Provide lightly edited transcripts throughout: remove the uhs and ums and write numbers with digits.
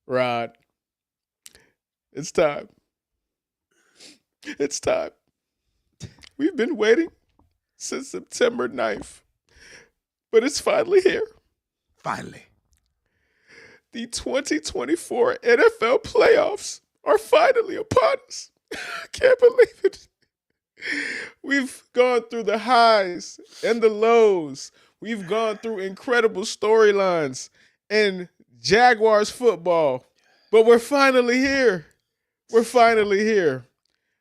Rod, it's time. It's time. We've been waiting since September 9th, but it's finally here. Finally. The 2024 NFL playoffs are finally upon us. I can't believe it. We've gone through the highs and the lows. We've gone through incredible storylines in Jaguars football, but we're finally here. We're finally here.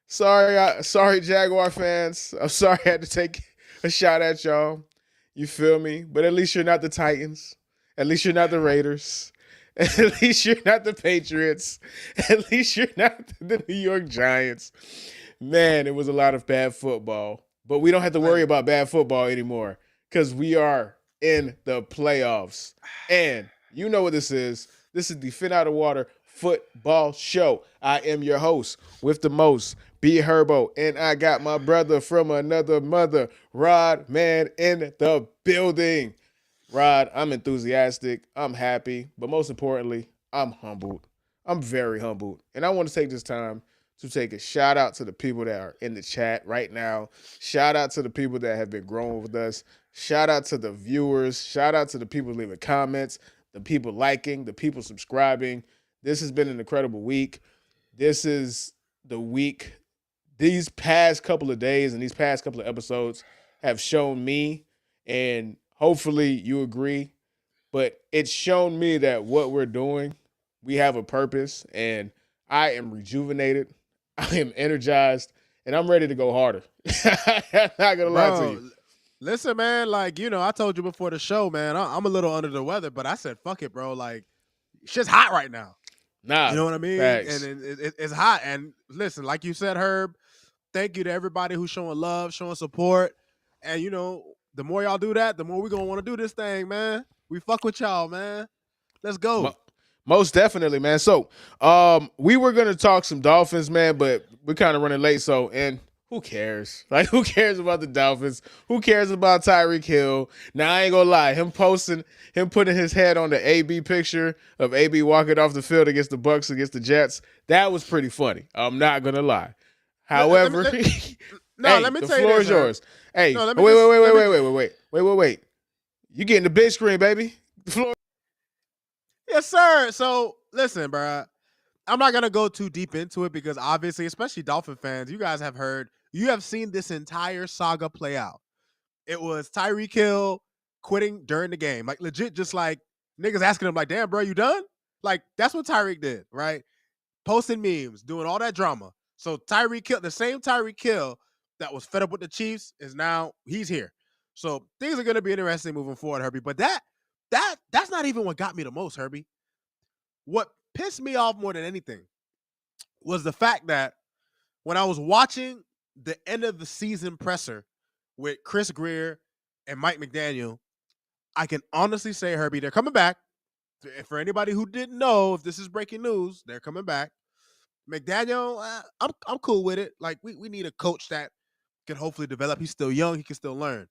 Sorry, Jaguar fans. I'm sorry I had to take a shot at y'all. You feel me? But at least you're not the Titans. At least you're not the Raiders. At least you're not the Patriots. At least you're not the New York Giants. Man, it was a lot of bad football. But we don't have to worry about bad football anymore because we are in the playoffs. And you know what this is. This is the Phin Outta Football Show. I am your host with the most, B Herbo, and I got my brother from another mother, Rod, man, in the building. Rod, I'm enthusiastic, I'm happy, but most importantly, I'm humbled. I'm very humbled. And I want to take this time to take a shout out to the people that are in the chat right now. Shout out to the people that have been growing with us. Shout out to the viewers. Shout out to the people leaving comments, the people liking, the people subscribing. This has been an incredible week. This is the week. These past couple of days and these past couple of episodes have shown me, and hopefully you agree, but it's shown me that what we're doing, we have a purpose, and I am rejuvenated. I am energized, and I'm ready to go harder. I'm not going to lie to you. Listen, man, like, I told you before the show, man, I'm a little under the weather, but I said, fuck it, bro. Like, shit's hot right now. Nah, you know what I mean? Facts. And it's hot. And listen, like you said, Herb, thank you to everybody who's showing love, showing support. And, the more y'all do that, the more we're going to want to do this thing, man. We fuck with y'all, man. Let's go. Most definitely, man. So, we were going to talk some Dolphins, man, but we're kind of running late. So, and who cares? Like, who cares about the Dolphins? Who cares about Tyreek Hill? Now, I ain't going to lie. Him putting his head on the AB picture of AB walking off the field against the Bucks, against the Jets, that was pretty funny. I'm not going to lie. However, let me the tell you floor this, is yours. Hey, no, wait. You getting the big screen, baby. The floor. Yes, sir. So, listen, bro. I'm not going to go too deep into it because obviously, especially Dolphin fans, you guys have seen this entire saga play out. It was Tyreek Hill quitting during the game. Like, legit, just like niggas asking him, like, damn, bro, you done? Like, that's what Tyreek did, right? Posting memes, doing all that drama. So Tyreek Hill, the same Tyreek Hill that was fed up with the Chiefs he's here. So things are going to be interesting moving forward, Herbie. But that's not even what got me the most, Herbie. What pissed me off more than anything was the fact that when I was watching the end of the season presser with Chris Greer and Mike McDaniel, I can honestly say, Herbie, they're coming back. For anybody who didn't know, if this is breaking news, they're coming back. McDaniel, I'm cool with it. Like, we need a coach that can hopefully develop. He's still young. He can still learn.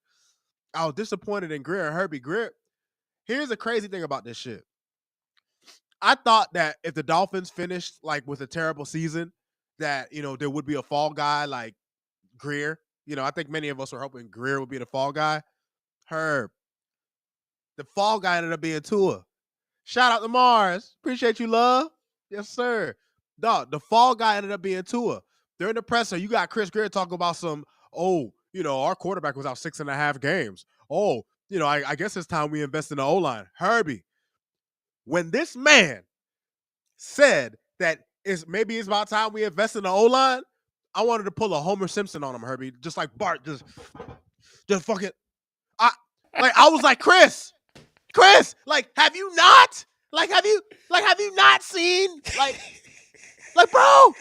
I was disappointed in Greer and Herbie. Greer, here's the crazy thing about this shit. I thought that if the Dolphins finished like with a terrible season, that, there would be a fall guy like Greer. I think many of us were hoping Greer would be the fall guy. Herb, the fall guy ended up being Tua. Shout out to Mars. Appreciate you, love. Yes, sir. Dog, the fall guy ended up being Tua. During the presser, you got Chris Greer talking about our quarterback was out 6.5 games. I guess it's time we invest in the O-line. Herbie, when this man said that maybe it's about time we invest in the O-line, I wanted to pull a Homer Simpson on him, Herbie. Just like Bart, just fucking. I was like, Chris, like, have you not seen, like, bro,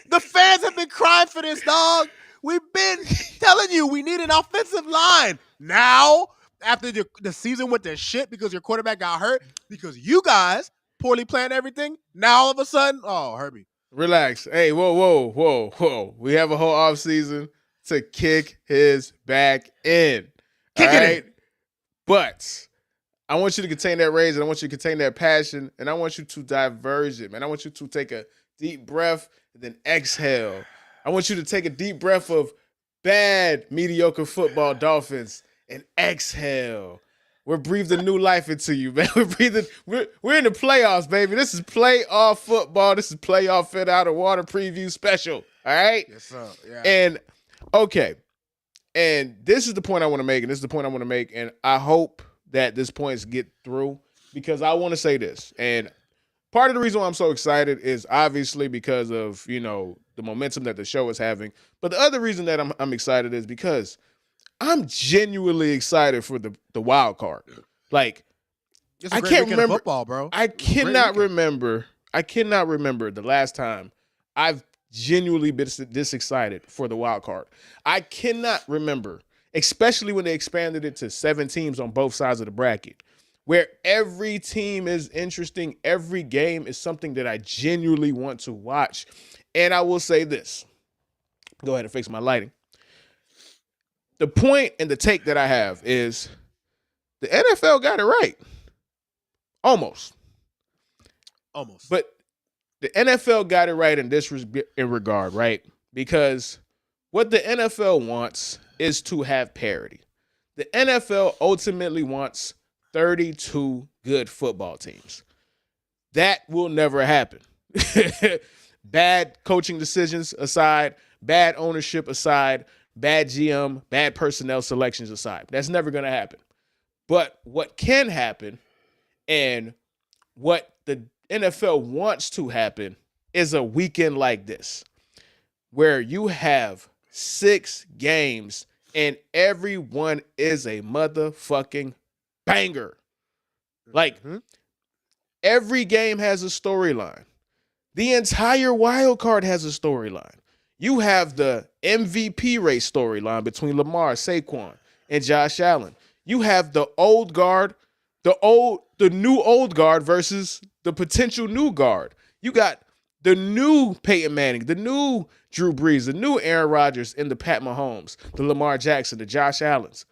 the fans have been crying for this, dog. We've been telling you we need an offensive line. Now, after the season went to shit because your quarterback got hurt, because you guys poorly planned everything, now all of a sudden, oh, Herbie. Relax. Hey, whoa. We have a whole offseason to kick his back in. Kick it in. But I want you to contain that rage, and I want you to contain that passion, and I want you to diverge it, man. I want you to take a deep breath and then exhale. I want you to take a deep breath of bad, mediocre football Dolphins and exhale. We're breathing new life into you, man. We're in the playoffs, baby. This is playoff football. This is playoff Phin Outta water preview special. All right? Yes, sir. Yeah. And okay. And this is the point I want to make, and this is the point I want to make, and I hope that this points get through, because I want to say this. And part of the reason why I'm so excited is obviously because of, you know, the momentum that the show is having. But the other reason that I'm excited is because I'm genuinely excited for the wild card. Like, I can't remember football, bro. I cannot remember the last time I've genuinely been this excited for the wild card. I cannot remember, especially when they expanded it to 7 teams on both sides of the bracket, where every team is interesting. Every game is something that I genuinely want to watch. And I will say this. Go ahead and fix my lighting. The point and the take that I have is the NFL got it right. Almost. But the NFL got it right in this regard, right? Because what the NFL wants is to have parity. The NFL ultimately wants 32 good football teams. That will never happen. Bad coaching decisions aside, bad ownership aside, bad GM, bad personnel selections aside. That's never going to happen. But what can happen, and what the NFL wants to happen, is a weekend like this, where you have 6 games and everyone is a motherfucking banger. Like, every game has a storyline. The entire wild card has a storyline. You have the MVP race storyline between Lamar, Saquon, and Josh Allen. You have the old guard, the new old guard versus the potential new guard. You got the new Peyton Manning, the new Drew Brees, the new Aaron Rodgers, and the Pat Mahomes, the Lamar Jackson, the Josh Allens,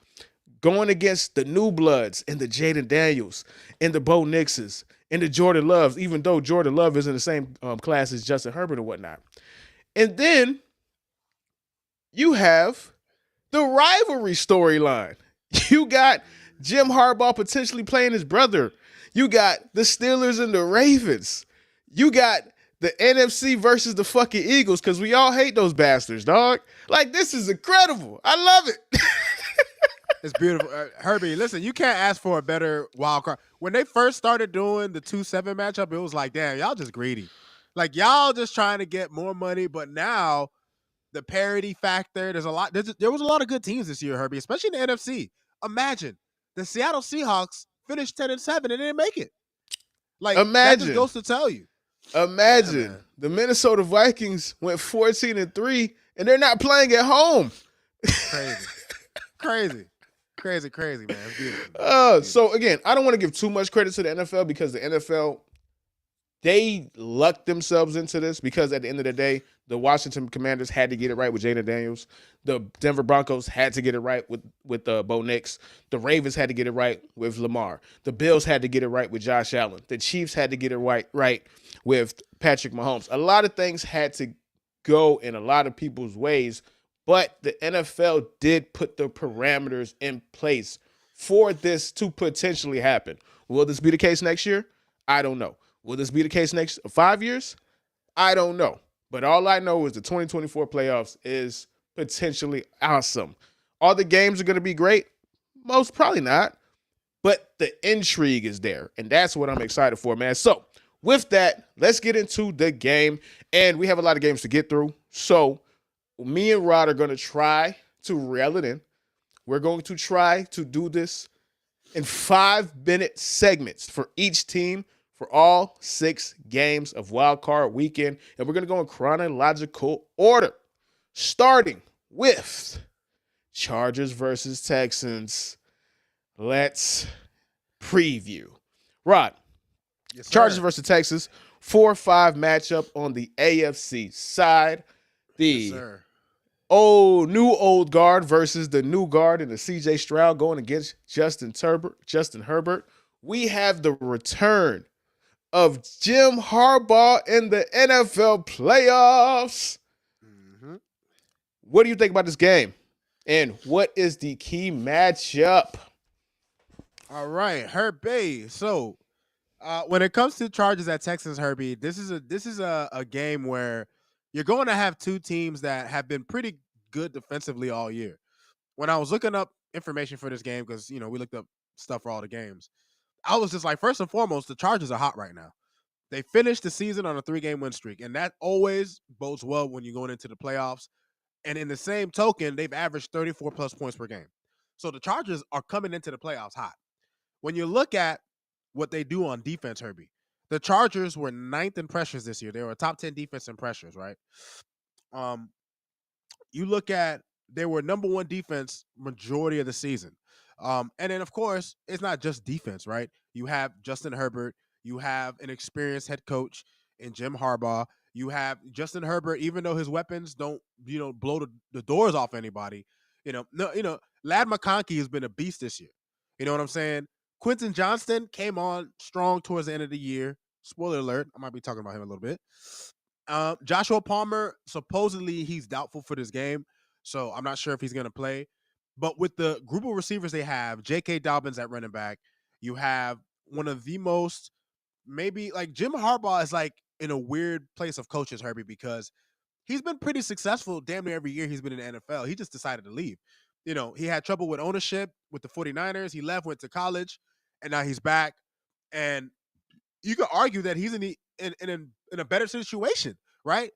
going against the new bloods and the Jaden Daniels and the Bo Nixes and the Jordan Loves, even though Jordan Love is in the same class as Justin Herbert and whatnot. And then you have the rivalry storyline. You got Jim Harbaugh potentially playing his brother. You got the Steelers and the Ravens. You got the NFC versus the fucking Eagles, because we all hate those bastards, dog. Like, this is incredible. I love it. It's beautiful. Herbie, listen, you can't ask for a better wild card. When they first started doing the 2-7 matchup, it was like, damn, y'all just greedy. Like, y'all just trying to get more money. But now the parity factor, there was a lot of good teams this year, Herbie, especially in the NFC. Imagine the Seattle Seahawks finished 10-7 and didn't make it. Like, that just goes to tell you. Imagine the Minnesota Vikings went 14-3 and they're not playing at home. Crazy, man. It's beautiful. So again, I don't want to give too much credit to the NFL, because the NFL, they lucked themselves into this, because at the end of the day, the Washington Commanders had to get it right with Jaden Daniels. The Denver Broncos had to get it right with Bo Nix. The Ravens had to get it right with Lamar. The Bills had to get it right with Josh Allen. The Chiefs had to get it right with Patrick Mahomes. A lot of things had to go in a lot of people's ways, but the NFL did put the parameters in place for this to potentially happen. Will this be the case next year? I don't know. Will this be the case next 5 years? I don't know. But all I know is the 2024 playoffs is potentially awesome. All the games are going to be great? Most probably not. But the intrigue is there, and that's what I'm excited for, man. So with that, let's get into the game. And we have a lot of games to get through. So me and Rod are going to try to reel it in. We're going to try to do this in 5-minute segments for each team for all 6 games of Wild Card Weekend. And we're going to go in chronological order, starting with Chargers versus Texans. Let's preview. Rod, yes, Chargers versus Texans, 4-5 matchup on the AFC side. The new old guard versus the new guard in the CJ Stroud going against Justin Herbert. we have the return of Jim Harbaugh in the NFL playoffs. Mm-hmm. What do you think about this game? And what is the key matchup? All right, Herbie. So, when it comes to Chargers at Texans, Herbie, this is a game where you're going to have two teams that have been pretty good defensively all year. When I was looking up information for this game, because we looked up stuff for all the games, I was just like, first and foremost, the Chargers are hot right now. They finished the season on a 3-game win streak, and that always bodes well when you're going into the playoffs. And in the same token, they've averaged 34 plus points per game. So the Chargers are coming into the playoffs hot. When you look at what they do on defense, Herbie, the Chargers were 9th in pressures this year. They were a top 10 defense in pressures, right? Um, you look at they were number 1 defense majority of the season. And then of course, it's not just defense, right? You have Justin Herbert, you have an experienced head coach in Jim Harbaugh. You have Justin Herbert, even though his weapons don't, blow the doors off anybody. Lad McConkey has been a beast this year. You know what I'm saying? Quentin Johnston came on strong towards the end of the year. Spoiler alert, I might be talking about him a little bit. Joshua Palmer, supposedly he's doubtful for this game, so I'm not sure if he's going to play. But with the group of receivers they have, J.K. Dobbins at running back, you have one of the most, maybe like Jim Harbaugh is like in a weird place of coaches, Herbie, because he's been pretty successful damn near every year he's been in the NFL. He just decided to leave. He had trouble with ownership with the 49ers. He left, went to college, and now he's back. And you could argue that he's in a better situation, right?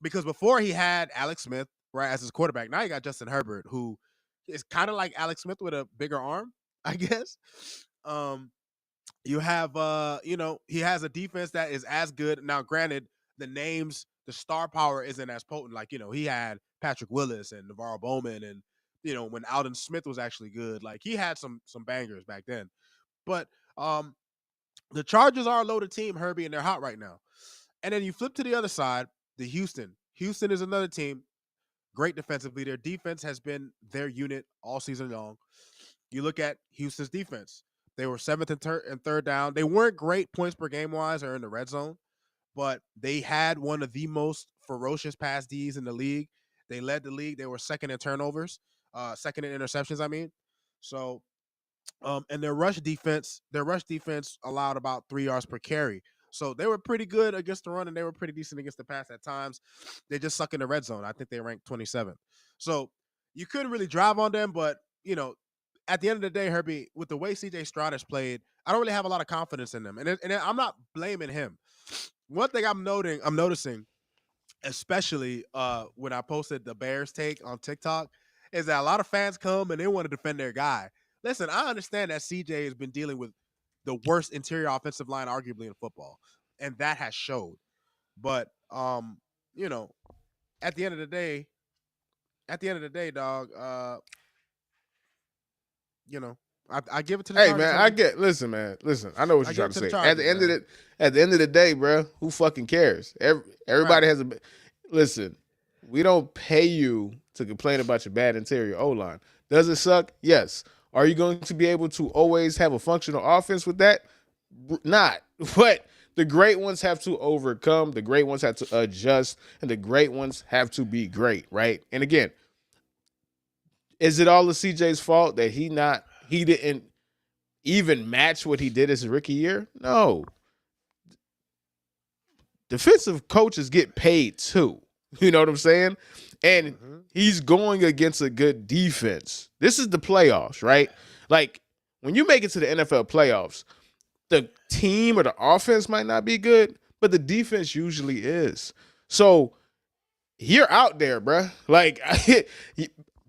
Because before he had Alex Smith, right, as his quarterback. Now you got Justin Herbert, who is kind of like Alex Smith with a bigger arm, I guess. You have he has a defense that is as good. Now, granted, the star power isn't as potent. Like, he had Patrick Willis and Navarro Bowman, and when Alden Smith was actually good, like he had some bangers back then. But the Chargers are a loaded team, Herbie, and they're hot right now. And then you flip to the other side, the Houston. Houston is another team, great defensively. Their defense has been their unit all season long. You look at Houston's defense. They were 7th and 3rd down. They weren't great points per game wise or in the red zone, but they had one of the most ferocious pass Ds in the league. They led the league. They were 2nd in turnovers, 2nd in interceptions, I mean. So, and their rush defense allowed about 3 yards per carry. So they were pretty good against the run, and they were pretty decent against the pass at times. They just suck in the red zone. I think they ranked 27th. So you couldn't really drive on them, but at the end of the day, Herbie, with the way CJ Stroud has played, I don't really have a lot of confidence in them. And I'm not blaming him. One thing I'm noticing, especially when I posted the Bears take on TikTok, is that a lot of fans come and they want to defend their guy. Listen, I understand that CJ has been dealing with the worst interior offensive line arguably in football, and that has showed. But you know, at the end of the day, dog, I give it to the Hey Chargers. man, listen, man. Listen, I know what I you're give trying it to to say. the Chargers, At the end of the day, bro, who fucking cares? Everybody has a listen. We don't pay you to complain about your bad interior O-line. Does it suck? Yes. Are you going to be able to always have a functional offense with that? Not. But the great ones have to overcome, the great ones have to adjust, and the great ones have to be great, right? And again, is it all of CJ's fault that he didn't even match what he did his rookie year? No. Defensive coaches get paid too. You know what I'm saying? And he's going against a good defense. This is the playoffs, right? Like, when you make it to the NFL playoffs, the team or the offense might not be good, but the defense usually is. So you're out there, bruh. Like,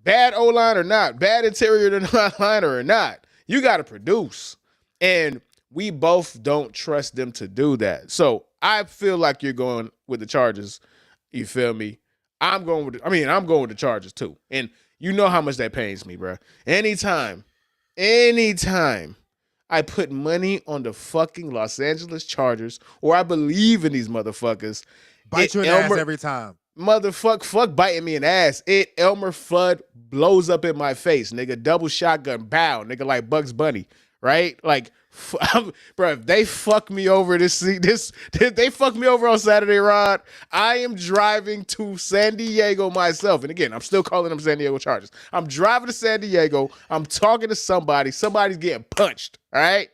bad O-line or not, bad interior line or not, you got to produce. And we both don't trust them to do that. So I feel like you're going with the Chargers. You feel me? I'm going with the Chargers too. And you know how much that pains me, bro. Anytime I put money on the fucking Los Angeles Chargers, or I believe in these motherfuckers, bite you in the ass every time. Fuck biting me in the ass. Elmer Fudd blows up in my face, nigga. Double shotgun, bow, nigga, like Bugs Bunny, right? Like, Bro, if they fuck me over they fuck me over on Saturday, Rod, I am driving to San Diego myself. And again, I'm still calling them San Diego Chargers. I'm driving to San Diego. I'm talking to somebody. Somebody's getting punched. All right?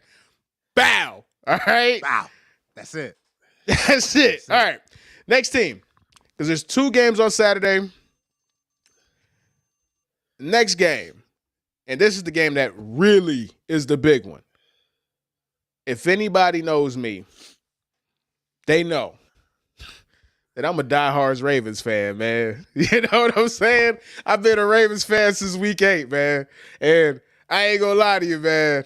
Bow. All right? Wow. That's it. That's it. All right. Next team. Because there's 2 games on Saturday. Next game. And this is the game that really is the big one. If anybody knows me, they know that I'm a diehard Ravens fan, man. You know what I'm saying? I've been a Ravens fan since week 8, man. And I ain't gonna lie to you, man.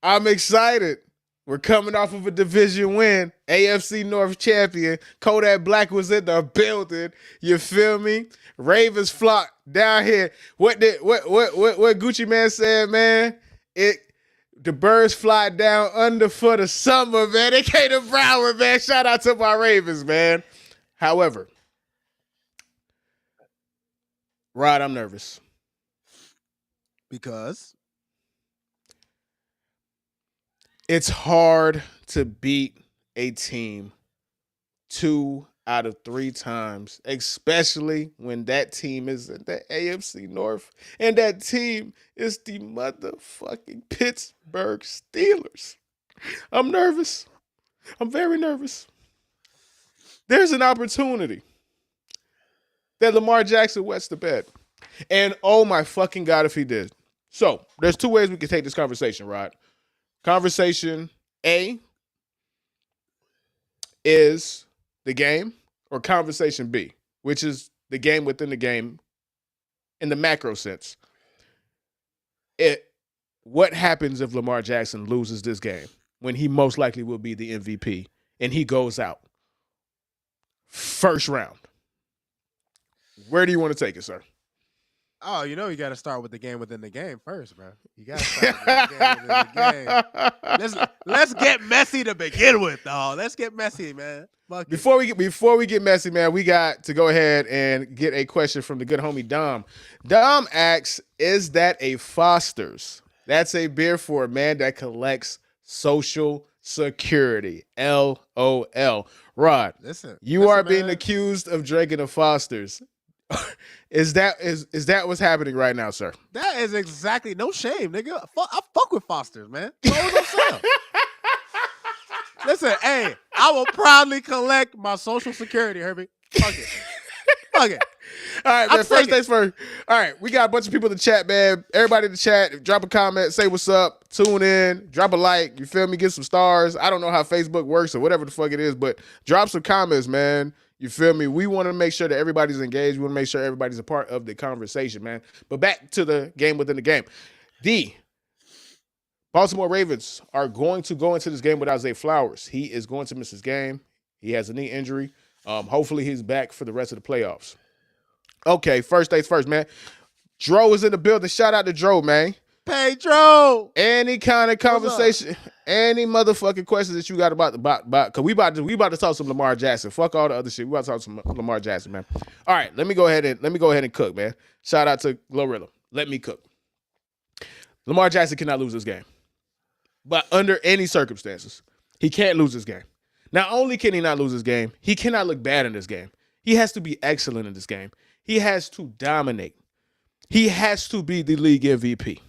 I'm excited. We're coming off of a division win, AFC North champion. Kodak Black was in the building. You feel me? Ravens flock down here. What Gucci Man said, man? The birds fly down under for the summer, man. They came to Broward, man. Shout out to my Ravens, man. However, Rod, I'm nervous. Because? It's hard to beat a team 2 out of 3 times, especially when that team is in the AFC North and that team is the motherfucking Pittsburgh Steelers. I'm nervous. I'm very nervous. There's an opportunity that Lamar Jackson wets the bed. And oh my fucking God if he did. So there's 2 ways we can take this conversation, Rod. Conversation A is the game, or conversation B, which is the game within the game in the macro sense. What happens if Lamar Jackson loses this game when he most likely will be the MVP and he goes out first round? Where do you want to take it, sir? Oh, you got to start with the game within the game first, bro. You got to start with the game within the game. Let's get messy to begin with, dog. Let's get messy, man. Before we get messy, man, we got to go ahead and get a question from the good homie Dom. Dom asks, "Is that a Foster's? That's a beer for a man that collects Social Security. LOL." Rod, listen, are being accused of drinking a Foster's. Is that what's happening right now, sir? That is exactly, no shame, nigga. I fuck with Foster's, man. Listen, hey, I will proudly collect my Social Security, Herbie. Fuck it. Fuck it. All right, man. First things first. All right, we got a bunch of people in the chat, man. Everybody in the chat, drop a comment, say what's up, tune in, drop a like, you feel me, get some stars. I don't know how Facebook works or whatever the fuck it is, but drop some comments, man. You feel me? We want to make sure that everybody's engaged. We want to make sure everybody's a part of the conversation, man. But back to the game within the game. The Baltimore Ravens are going to go into this game without Zay Flowers. He is going to miss his game. He has a knee injury. Hopefully he's back for the rest of the playoffs. Okay, first things first, man. Dro is in the building. Shout out to Dro, man. Pedro. Any kind of conversation, any motherfucking questions that you got about because we about to talk some Lamar Jackson. Fuck all the other shit. We about to talk some Lamar Jackson, man. All right, let me go ahead and cook, man. Shout out to Glorilla. Let me cook. Lamar Jackson cannot lose this game. But under any circumstances, he can't lose this game. Not only can he not lose this game, he cannot look bad in this game. He has to be excellent in this game. He has to dominate. He has to be the league MVP.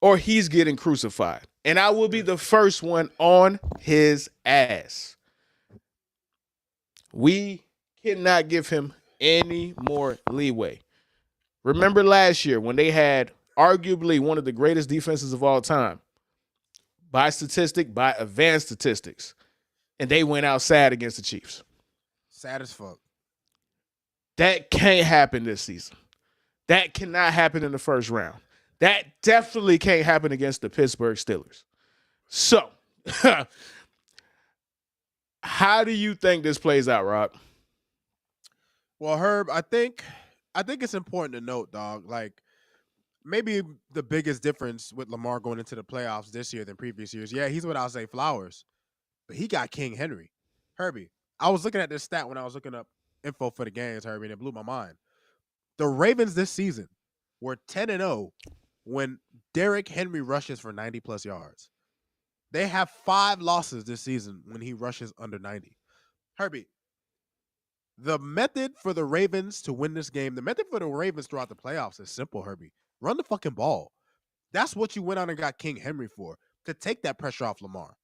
Or he's getting crucified. And I will be the first one on his ass. We cannot give him any more leeway. Remember last year when they had arguably one of the greatest defenses of all time, by advanced statistics, and they went out sad against the Chiefs. Sad as fuck. That can't happen this season. That cannot happen in the first round. That definitely can't happen against the Pittsburgh Steelers. So, how do you think this plays out, Rob? Well, Herb, I think it's important to note, dog, like maybe the biggest difference with Lamar going into the playoffs this year than previous years. Yeah, he's without Zay Flowers, but he got King Henry. Herbie, I was looking at this stat when I was looking up info for the games, Herbie, and it blew my mind. The Ravens this season were 10-0 when Derrick Henry rushes for 90+ yards. They have 5 losses this season when he rushes under 90. Herbie, the method for the Ravens to win this game, the method for the Ravens throughout the playoffs is simple, Herbie. Run the fucking ball. That's what you went on and got King Henry for, to take that pressure off Lamar.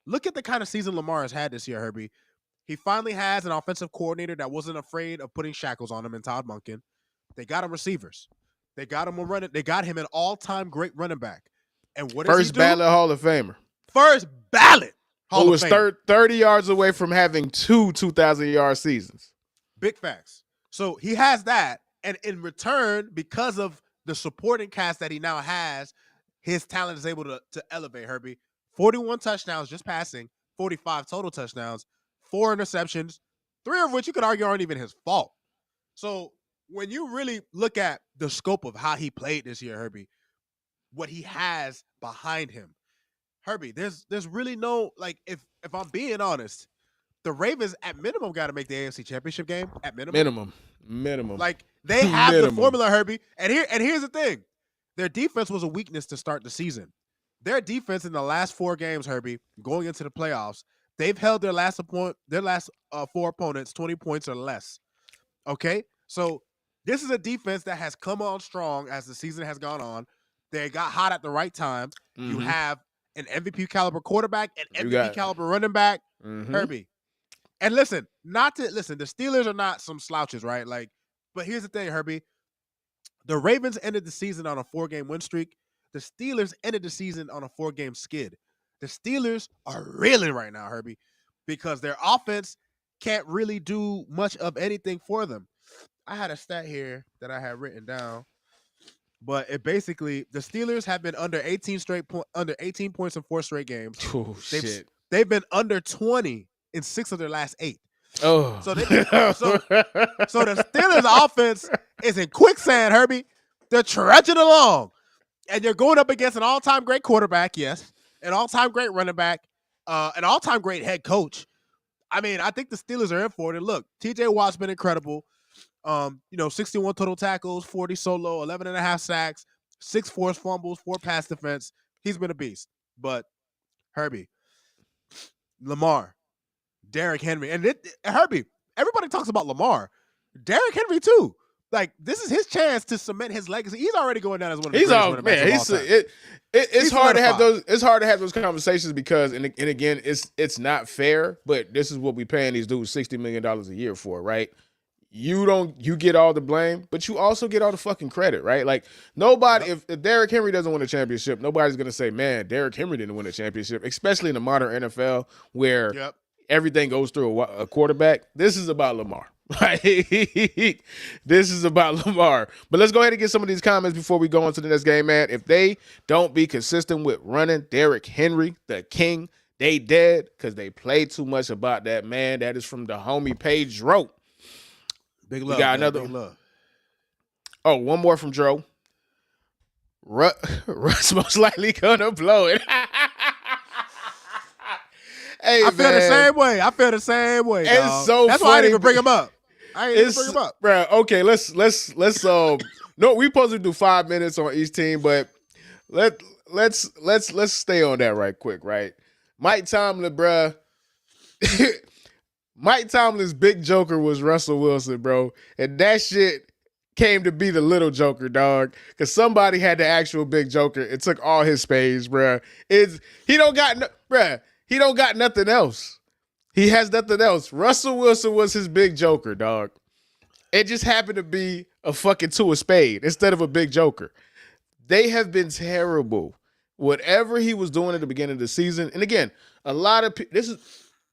Look at the kind of season Lamar has had this year, Herbie. He finally has an offensive coordinator that wasn't afraid of putting shackles on him in Todd Monken. They got him receivers. They got him a running. They got him an all-time great running back. And what does he do? First ballot Hall of Famer. First ballot Hall Who of was Famer. 30 yards away from having 2 2,000-yard seasons. Big facts. So he has that. And in return, because of the supporting cast that he now has, his talent is able to elevate, Herbie. 41 touchdowns just passing, 45 total touchdowns, 4 interceptions, 3 of which you could argue aren't even his fault. So when you really look at the scope of how he played this year, Herbie, what he has behind him, Herbie, there's really no, like, if I'm being honest, the Ravens at minimum got to make the AFC Championship game at minimum. Minimum. Like, they have the formula, Herbie. And here's the thing. Their defense was a weakness to start the season. Their defense in the last 4 games, Herbie, going into the playoffs, they've held their last 4 opponents 20 points or less. Okay? So this is a defense that has come on strong as the season has gone on. They got hot at the right time. Mm-hmm. You have an MVP caliber quarterback, an MVP caliber running back, Herbie. And the Steelers are not some slouches, right? Like, but here's the thing, Herbie. The Ravens ended the season on a 4-game win streak. The Steelers ended the season on a 4-game skid. The Steelers are reeling right now, Herbie, because their offense can't really do much of anything for them. I had a stat here that I had written down, but it basically, the Steelers have been under 18 points in 4 straight games. Oh, shit. They've been under 20 in 6 of their last 8. Oh. So the Steelers offense is in quicksand, Herbie. They're trudging along. And you're going up against an all-time great quarterback, yes, an all-time great running back, an all-time great head coach. I mean, I think the Steelers are in for it. And look, TJ Watt's been incredible. 61 total tackles, 40 solo, 11.5 sacks, 6 forced fumbles, 4 pass defense. He's been a beast. But Herbie, Lamar, Derrick Henry, and Herbie, everybody talks about Lamar. Derrick Henry too. Like, this is his chance to cement his legacy. He's already going down as one of the greatest running backs of all time. It's hard to have those. It's hard to have those conversations because, and again, it's not fair. But this is what we paying these dudes $60 million a year for, right? You get all the blame, but you also get all the fucking credit, right? Like, nobody, if Derrick Henry doesn't win a championship, nobody's gonna say, man, Derrick Henry didn't win a championship, especially in the modern NFL where everything goes through a quarterback. This is about Lamar. Right? This is about Lamar. But let's go ahead and get some of these comments before we go on to the next game, man. If they don't be consistent with running Derrick Henry, the king, they dead because they play too much about that, man. That is from the homie Paige Dro. Big love. We got another. Big love. Oh, one more from Dro. Russ most likely gonna blow it. Hey, I feel the same way. It's dog. So that's funny. why I didn't even bring him up. Bro, okay, let's no, we supposed to do 5 minutes on each team, but let's stay on that right quick, right? Mike Tomlin, bro. Mike Tomlin's big joker was Russell Wilson, bro. And that shit came to be the little joker, dog. Because somebody had the actual big joker. It took all his spades, bro. He don't got nothing else. He has nothing else. Russell Wilson was his big joker, dog. It just happened to be a fucking 2 of spade instead of a big joker. They have been terrible. Whatever he was doing at the beginning of the season. And again, a lot of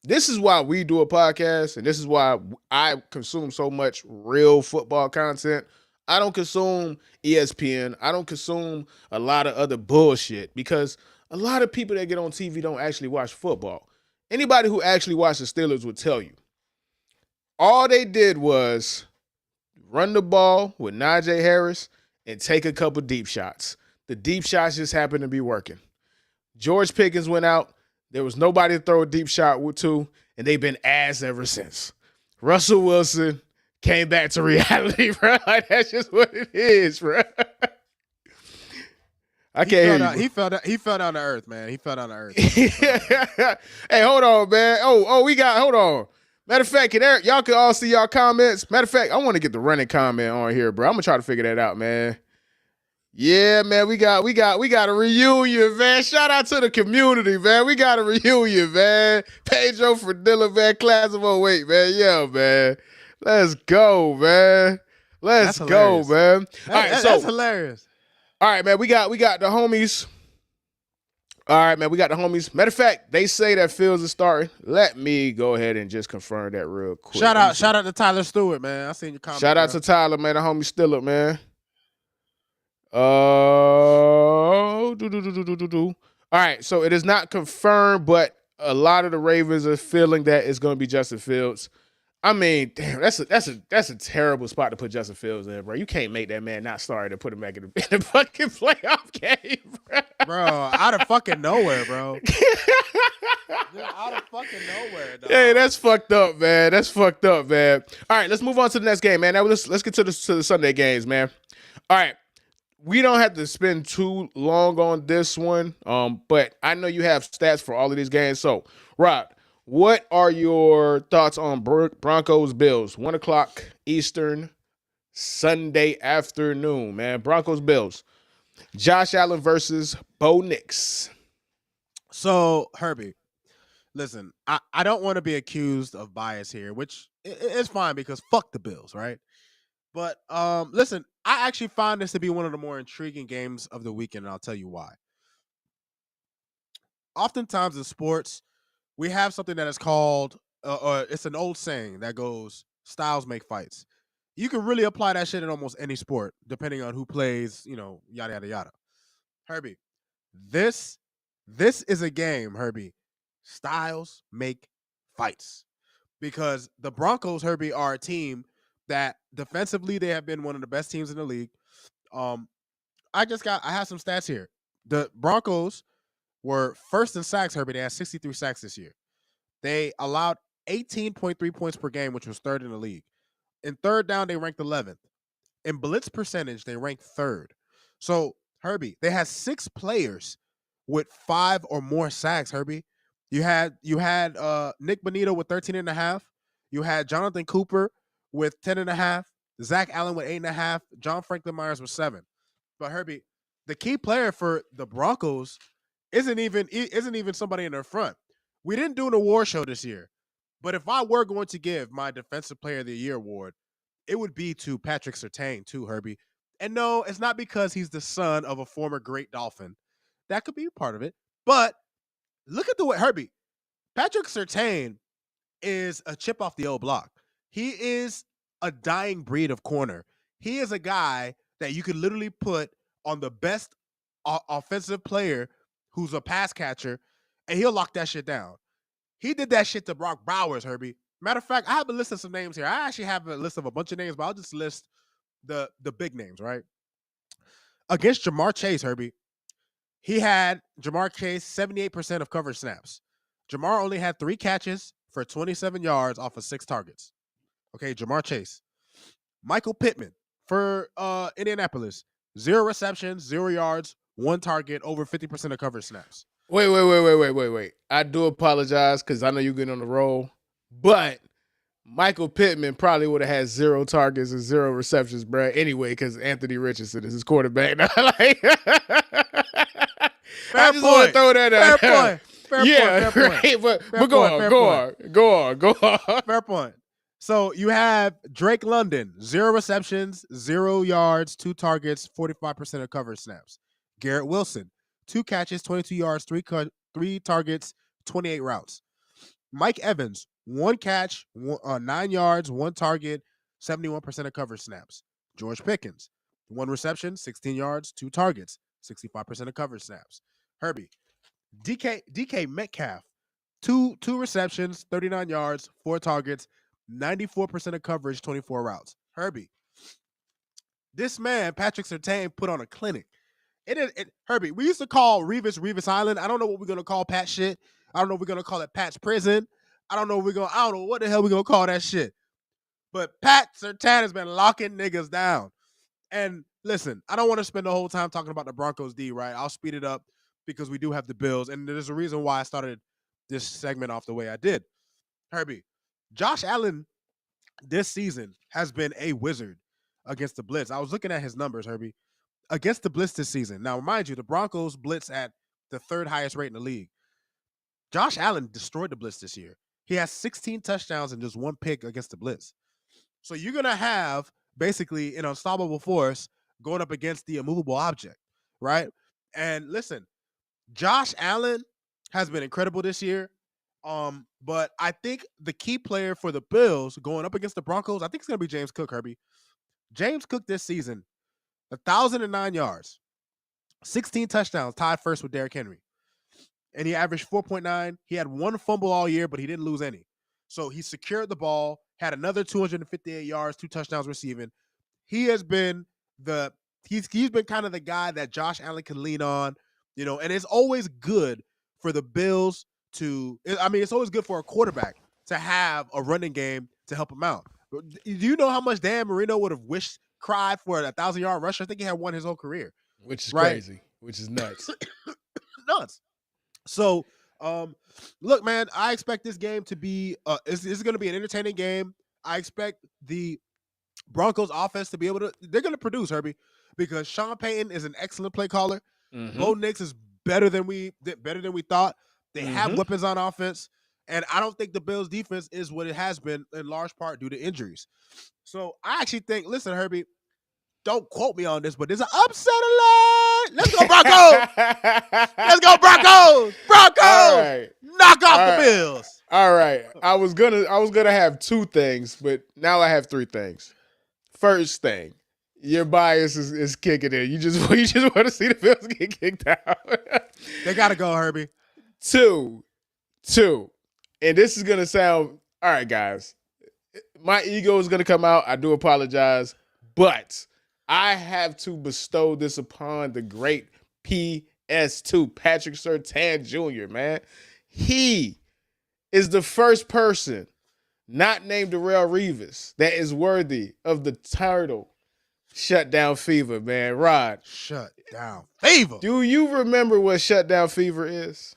this is why we do a podcast, and this is why I consume so much real football content. I don't consume ESPN. I don't consume a lot of other bullshit because a lot of people that get on TV don't actually watch football. Anybody who actually watched the Steelers would tell you. All they did was run the ball with Najee Harris and take a couple deep shots. The deep shots just happened to be working. George Pickens went out. There was nobody to throw a deep shot to, and they've been ass ever since. Russell Wilson came back to reality, bro. Like, that's just what it is, bro. I can't hear you, bro. He fell down to earth, man. He fell down to earth. Man. Hey, hold on, man. Hold on. Matter of fact, y'all can all see y'all comments. Matter of fact, I want to get the running comment on here, bro. I'm gonna try to figure that out, man. Yeah, man, we got a reunion, man. Shout out to the community, man. We got a reunion, man. Pedro Fredilla, man, class of 08, man. Yeah, man. Let's go, man. Let's go, man. All right, so that's hilarious. All right, man. We got the homies. All right, man. We got the homies. Matter of fact, they say that Fields is starting. Let me go ahead and just confirm that real quick. Shout out to Tyler Stewart, man. I seen your comment. Shout out to Tyler, man. The homie still up, man. All right, so it is not confirmed, but a lot of the Ravens are feeling that it's going to be Justin Fields. I mean, damn, that's a terrible spot to put Justin Fields in, bro. You can't make that man not start and put him back in the fucking playoff game, bro. Bro, out of fucking nowhere, bro. Out of fucking nowhere, dog. Hey, that's fucked up, man. That's fucked up, man. All right, let's move on to the next game, man. Now let's get to the Sunday games, man. All right. We don't have to spend too long on this one, but I know you have stats for all of these games. So, Rod, what are your thoughts on Broncos Bills? 1 o'clock Eastern, Sunday afternoon, man. Broncos Bills. Josh Allen versus Bo Nix. So, Herbie, listen, I don't want to be accused of bias here, which is fine because fuck the Bills, right? But listen, I actually find this to be one of the more intriguing games of the weekend, and I'll tell you why. Oftentimes in sports, we have something that is called, it's an old saying that goes, styles make fights. You can really apply that shit in almost any sport, depending on who plays, yada, yada, yada. Herbie, this is a game, Herbie. Styles make fights. Because the Broncos, Herbie, are a team that defensively they have been one of the best teams in the league. I have some stats here. The Broncos were first in sacks, Herbie. They had 63 sacks this year. They allowed 18.3 points per game, which was third in the league. In third down, they ranked 11th. In blitz percentage, they ranked third. So, Herbie, they had 6 players with 5 or more sacks, Herbie. You had Nick Bonito with 13.5. You had Jonathan Cooper with 10.5, Zach Allen with 8.5, John Franklin Myers with 7. But Herbie, the key player for the Broncos isn't even somebody in their front. We didn't do an award show this year, but if I were going to give my Defensive Player of the Year award, it would be to Patrick Surtain too, Herbie. And no, it's not because he's the son of a former great Dolphin. That could be part of it. But look at the way, Herbie, Patrick Surtain is a chip off the old block. He is a dying breed of corner. He is a guy that you could literally put on the best offensive player who's a pass catcher, and he'll lock that shit down. He did that shit to Brock Bowers, Herbie. Matter of fact, I have a list of some names here. I actually have a list of a bunch of names, but I'll just list the big names, right? Against Jamar Chase, Herbie, he had Jamar Chase 78% of coverage snaps. Jamar only had 3 catches for 27 yards off of 6 targets. Okay, Jamar Chase. Michael Pittman for Indianapolis. 0 receptions, 0 yards, 1 target, over 50% of coverage snaps. Wait. I do apologize because I know you're getting on the roll, but Michael Pittman probably would have had 0 targets and 0 receptions, bro. Anyway, because Anthony Richardson is his quarterback. I just want to throw that out. Fair point. Right, but go on. Fair point. So you have Drake London, 0 receptions, 0 yards, 2 targets, 45% of coverage snaps. Garrett Wilson, 2 catches, 22 yards, 3 targets, 28 routes. Mike Evans, 1 catch, 9 yards, 1 target, 71% of coverage snaps. George Pickens, 1 reception, 16 yards, 2 targets, 65% of coverage snaps. Herbie, DK Metcalf, two receptions, 39 yards, 4 targets, 94% of coverage, 24 routes. Herbie, this man, Patrick Surtain, put on a clinic. Herbie, we used to call Revis Island. I don't know what we're gonna call Pat shit. I don't know if we're gonna call it Pat's prison. I don't know what the hell we're gonna call that shit. But Pat Surtain has been locking niggas down. And listen, I don't want to spend the whole time talking about the Broncos D, right? I'll speed it up because we do have the Bills, and there's a reason why I started this segment off the way I did. Herbie, Josh Allen this season has been a wizard against the blitz. I was looking at his numbers, Herbie, against the blitz this season. Now, mind you, the Broncos blitz at the third highest rate in the league. Josh Allen destroyed the blitz this year. He has 16 touchdowns and just 1 pick against the blitz. So you're going to have basically an unstoppable force going up against the immovable object, right? And listen, Josh Allen has been incredible this year. But I think the key player for the Bills going up against the Broncos, I think it's going to be James Cook, Herbie. James Cook this season, 1,009 yards, 16 touchdowns, tied first with Derrick Henry. And he averaged 4.9. He had 1 fumble all year, but he didn't lose any. So he secured the ball, had another 258 yards, 2 touchdowns receiving. He has been he's been kind of the guy that Josh Allen can lean on, and it's always good for the Bills it's always good for a quarterback to have a running game to help him out. Do you know how much Dan Marino would have cried for a 1,000-yard rusher? I think he had one his whole career. Which is crazy, which is nuts. Nuts. So, look, man, I expect this game to be this is going to be an entertaining game. I expect the Broncos offense to be able to they're going to produce, Herbie, because Sean Payton is an excellent play caller. Bo Nix is better than we thought. They have weapons on offense, and I don't think the Bills' defense is what it has been in large part due to injuries. So I actually think, listen, Herbie, don't quote me on this, but there's an upset alert. Let's go, Broncos! Let's go, Broncos! Broncos! Right. Knock off the Bills. All right. I was gonna have 2 things, but now I have 3 things. First thing, your bias is kicking in. You just want to see the Bills get kicked out. They gotta go, Herbie. 2, and this is gonna sound all right, guys. My ego is gonna come out. I do apologize, but I have to bestow this upon the great PS2, Patrick Surtain Jr., man. He is the first person not named Darrelle Revis that is worthy of the title Shutdown Fever, man. Rod. Shutdown Fever. Do you remember what Shutdown Fever is?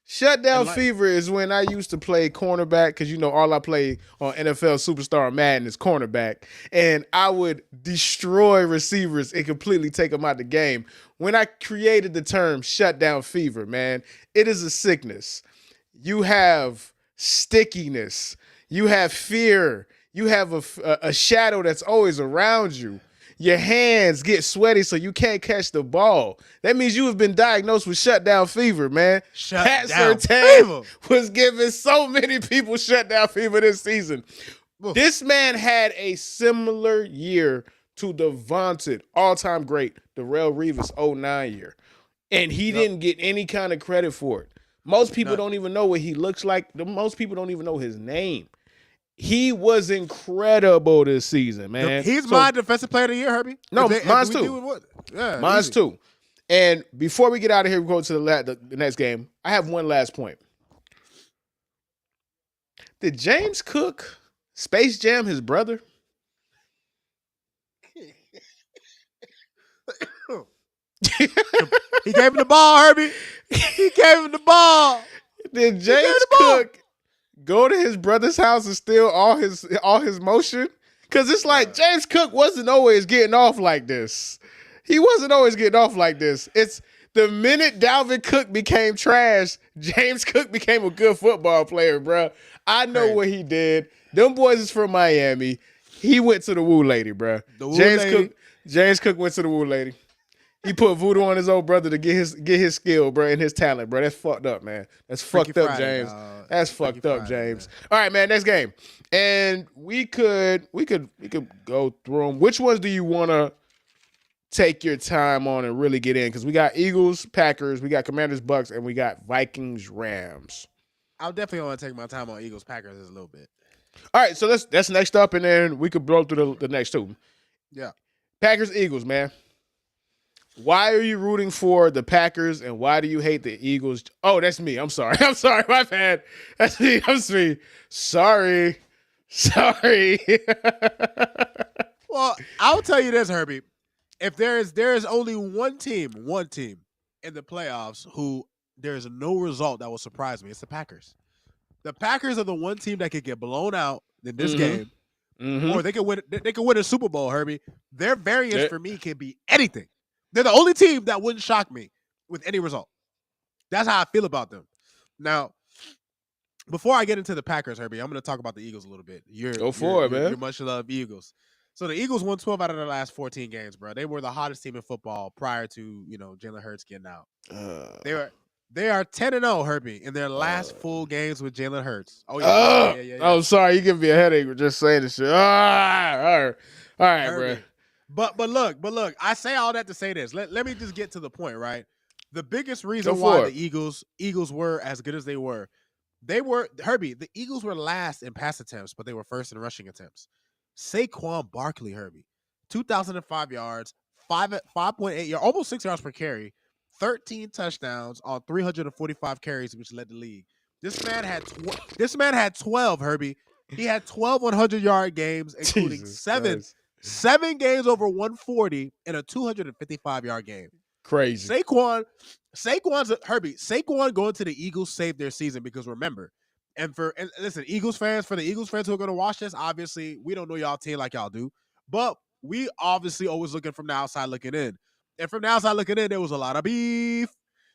Shutdown Fever is when I used to play cornerback because, all I play on NFL Superstar Madden is cornerback. And I would destroy receivers and completely take them out of the game. When I created the term Shutdown Fever, man, it is a sickness. You have stickiness. You have fear. You have a shadow that's always around you. Your hands get sweaty so you can't catch the ball. That means you have been diagnosed with shutdown fever, man. Pat Surtain was giving so many people shutdown fever this season. Oof. This man had a similar year to the vaunted all-time great Darrelle Revis 09 year. And he didn't get any kind of credit for it. Most people don't even know what he looks like. Most people don't even know his name. He was incredible this season, man. He's my defensive player of the year, Herbie. No, mine's too. Yeah, mine's too. And before we get out of here, we go to the next game. I have one last point. Did James Cook Space Jam his brother? He gave him the ball, Herbie. He gave him the ball. Did James Cook go to his brother's house and steal all his motion? Because it's like James Cook wasn't always getting off like this. He wasn't always getting off like this. It's the minute Dalvin Cook became trash, James Cook became a good football player, bro. I know what he did. Them boys is from Miami. He went to the woo lady, bro. James Cook went to the woo lady. He put voodoo on his old brother to get his skill, bro, and his talent, bro. That's fucked up, man. That's fucked up, James. That's fucked up, James. All right, man. Next game, and we could go through them. Which ones do you want to take your time on and really get in? Because we got Eagles, Packers, we got Commanders, Bucks, and we got Vikings, Rams. I'll definitely want to take my time on Eagles, Packers a little bit. All right, so that's next up, and then we could blow through the next two. Yeah, Packers, Eagles, man. Why are you rooting for the Packers, and why do you hate the Eagles? Oh, that's me. I'm sorry. My bad. That's me. Sorry. Well, I'll tell you this, Herbie. if there is only one team in the playoffs who there is no result that will surprise me, it's the Packers. The Packers are the one team that could get blown out in this game, or they could win. They could win a Super Bowl, Herbie. Their variance for me can be anything. They're the only team that wouldn't shock me with any result. That's how I feel about them. Now, before I get into the Packers, Herbie, I'm going to talk about the Eagles a little bit. Go for it, man. You're much loved Eagles. So the Eagles won 12 out of their last 14 games, bro. They were the hottest team in football prior to Jalen Hurts getting out. They are 10-0, Herbie, in their last full games with Jalen Hurts. Oh yeah. Oh, sorry, you give me a headache with just saying this shit. All right, Herbie. bro. But look, I say all that to say this. Let me just get to the point, right? The biggest reason why the Eagles were as good as they were, Herbie, the Eagles were last in pass attempts, but they were first in rushing attempts. Saquon Barkley, Herbie, 2,005 yards, 5.8 yards, almost 6 yards per carry, 13 touchdowns on 345 carries, which led the league. This man had 12, Herbie. He had 12 100-yard games, including seven games over 140 and a 255-yard game. Crazy. Saquon going to the Eagles saved their season because remember, and listen, Eagles fans, for the Eagles fans who are going to watch this, obviously we don't know y'all team like y'all do, but we obviously always looking from the outside looking in. And from the outside looking in, there was a lot of beef.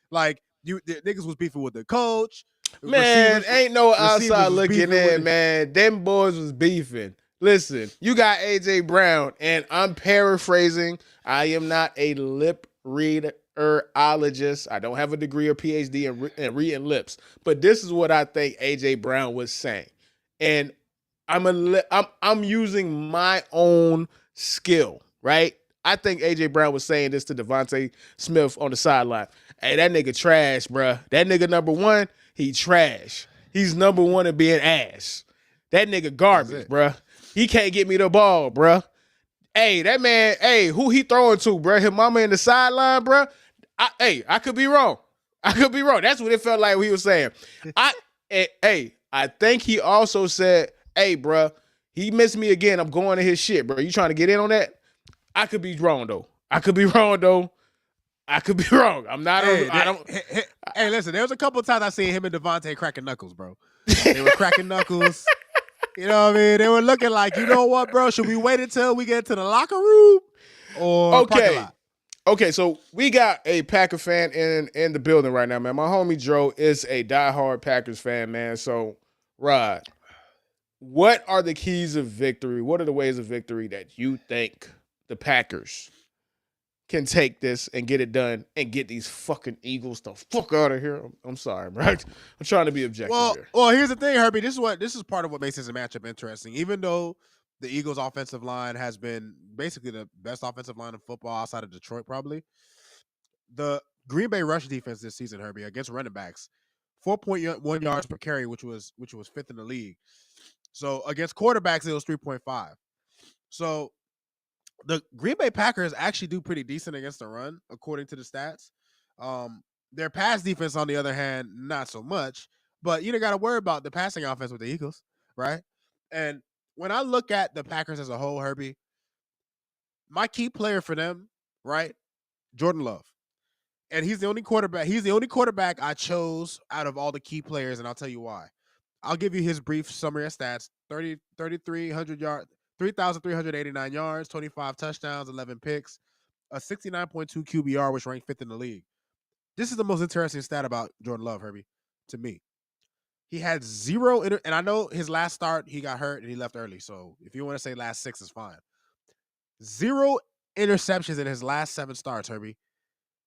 Like the niggas was beefing with the coach. Man, ain't no outside looking in, man. Them boys was beefing. Listen, you got AJ Brown, and I'm paraphrasing. I am not a lip readerologist. I don't have a degree or PhD in reading lips, but this is what I think AJ Brown was saying, and I'm using my own skill, right? I think AJ Brown was saying this to Devontae Smith on the sideline. Hey, that nigga trash, bruh. That nigga number one, he trash. He's number one in being ass. That nigga garbage, bruh. He can't get me the ball, bruh. Hey, that man, who he throwing to, bruh? His mama in the sideline, bruh? I could be wrong. That's what it felt like he was saying. I think he also said, hey, bruh, he missed me again. I'm going to his shit, bro. You trying to get in on that? I could be wrong, though. I could be wrong. I'm not. Hey, listen. There was a couple of times I seen him and Devontae cracking knuckles, bro. They were cracking knuckles. You know what I mean? They were looking like, you know what, bro? Should we wait until we get to the locker room or parking lot? Okay, so we got a Packer fan in the building right now, man. My homie Joe is a diehard Packers fan, man. So, Rod, what are the keys of victory? What are the ways of victory that you think the Packers can take this and get it done and get these fucking Eagles the fuck out of here? I'm sorry, bro. I'm trying to be objective here. Well, here's the thing, Herbie. This is part of what makes this a matchup interesting. Even though the Eagles' offensive line has been basically the best offensive line in football outside of Detroit, probably, the Green Bay rush defense this season, Herbie, against running backs, 4.1 yards per carry, which was fifth in the league. So against quarterbacks, it was 3.5. So the Green Bay Packers actually do pretty decent against the run, according to the stats. Their pass defense, on the other hand, not so much. But you don't got to worry about the passing offense with the Eagles, right? And when I look at the Packers as a whole, Herbie, my key player for them, right, Jordan Love. And he's the only quarterback. He's the only quarterback I chose out of all the key players, and I'll tell you why. I'll give you his brief summary of stats: 3,300 yards, 3,389 yards, 25 touchdowns, 11 picks, a 69.2 QBR, which ranked fifth in the league. This is the most interesting stat about Jordan Love, Herbie, to me. He had zero, and I know his last start, he got hurt and he left early. So if you want to say last six, is fine. 0 interceptions in his last 7 starts, Herbie.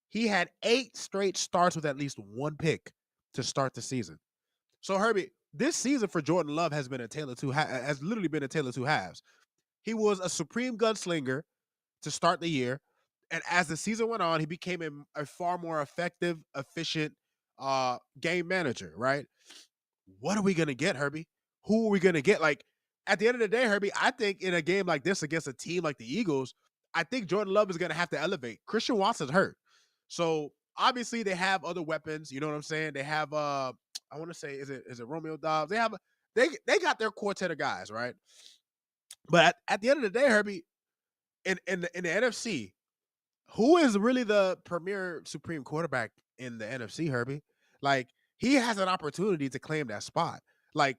He had 8 straight starts with at least 1 pick to start the season. So Herbie, this season for Jordan Love has been has literally been a tale of two halves. He was a supreme gunslinger to start the year, and as the season went on, he became a far more effective, efficient game manager, right? What are we going to get, Herbie? Who are we going to get? Like, at the end of the day, Herbie, I think in a game like this against a team like the Eagles, I think Jordan Love is going to have to elevate. Christian Watson's hurt. So, obviously, they have other weapons. You know what I'm saying? They have, I want to say, is it Romeo Dobbs? They got their quartet of guys, right? But at the end of the day, Herbie, in the NFC, who is really the premier supreme quarterback in the NFC, Herbie? Like, he has an opportunity to claim that spot. Like,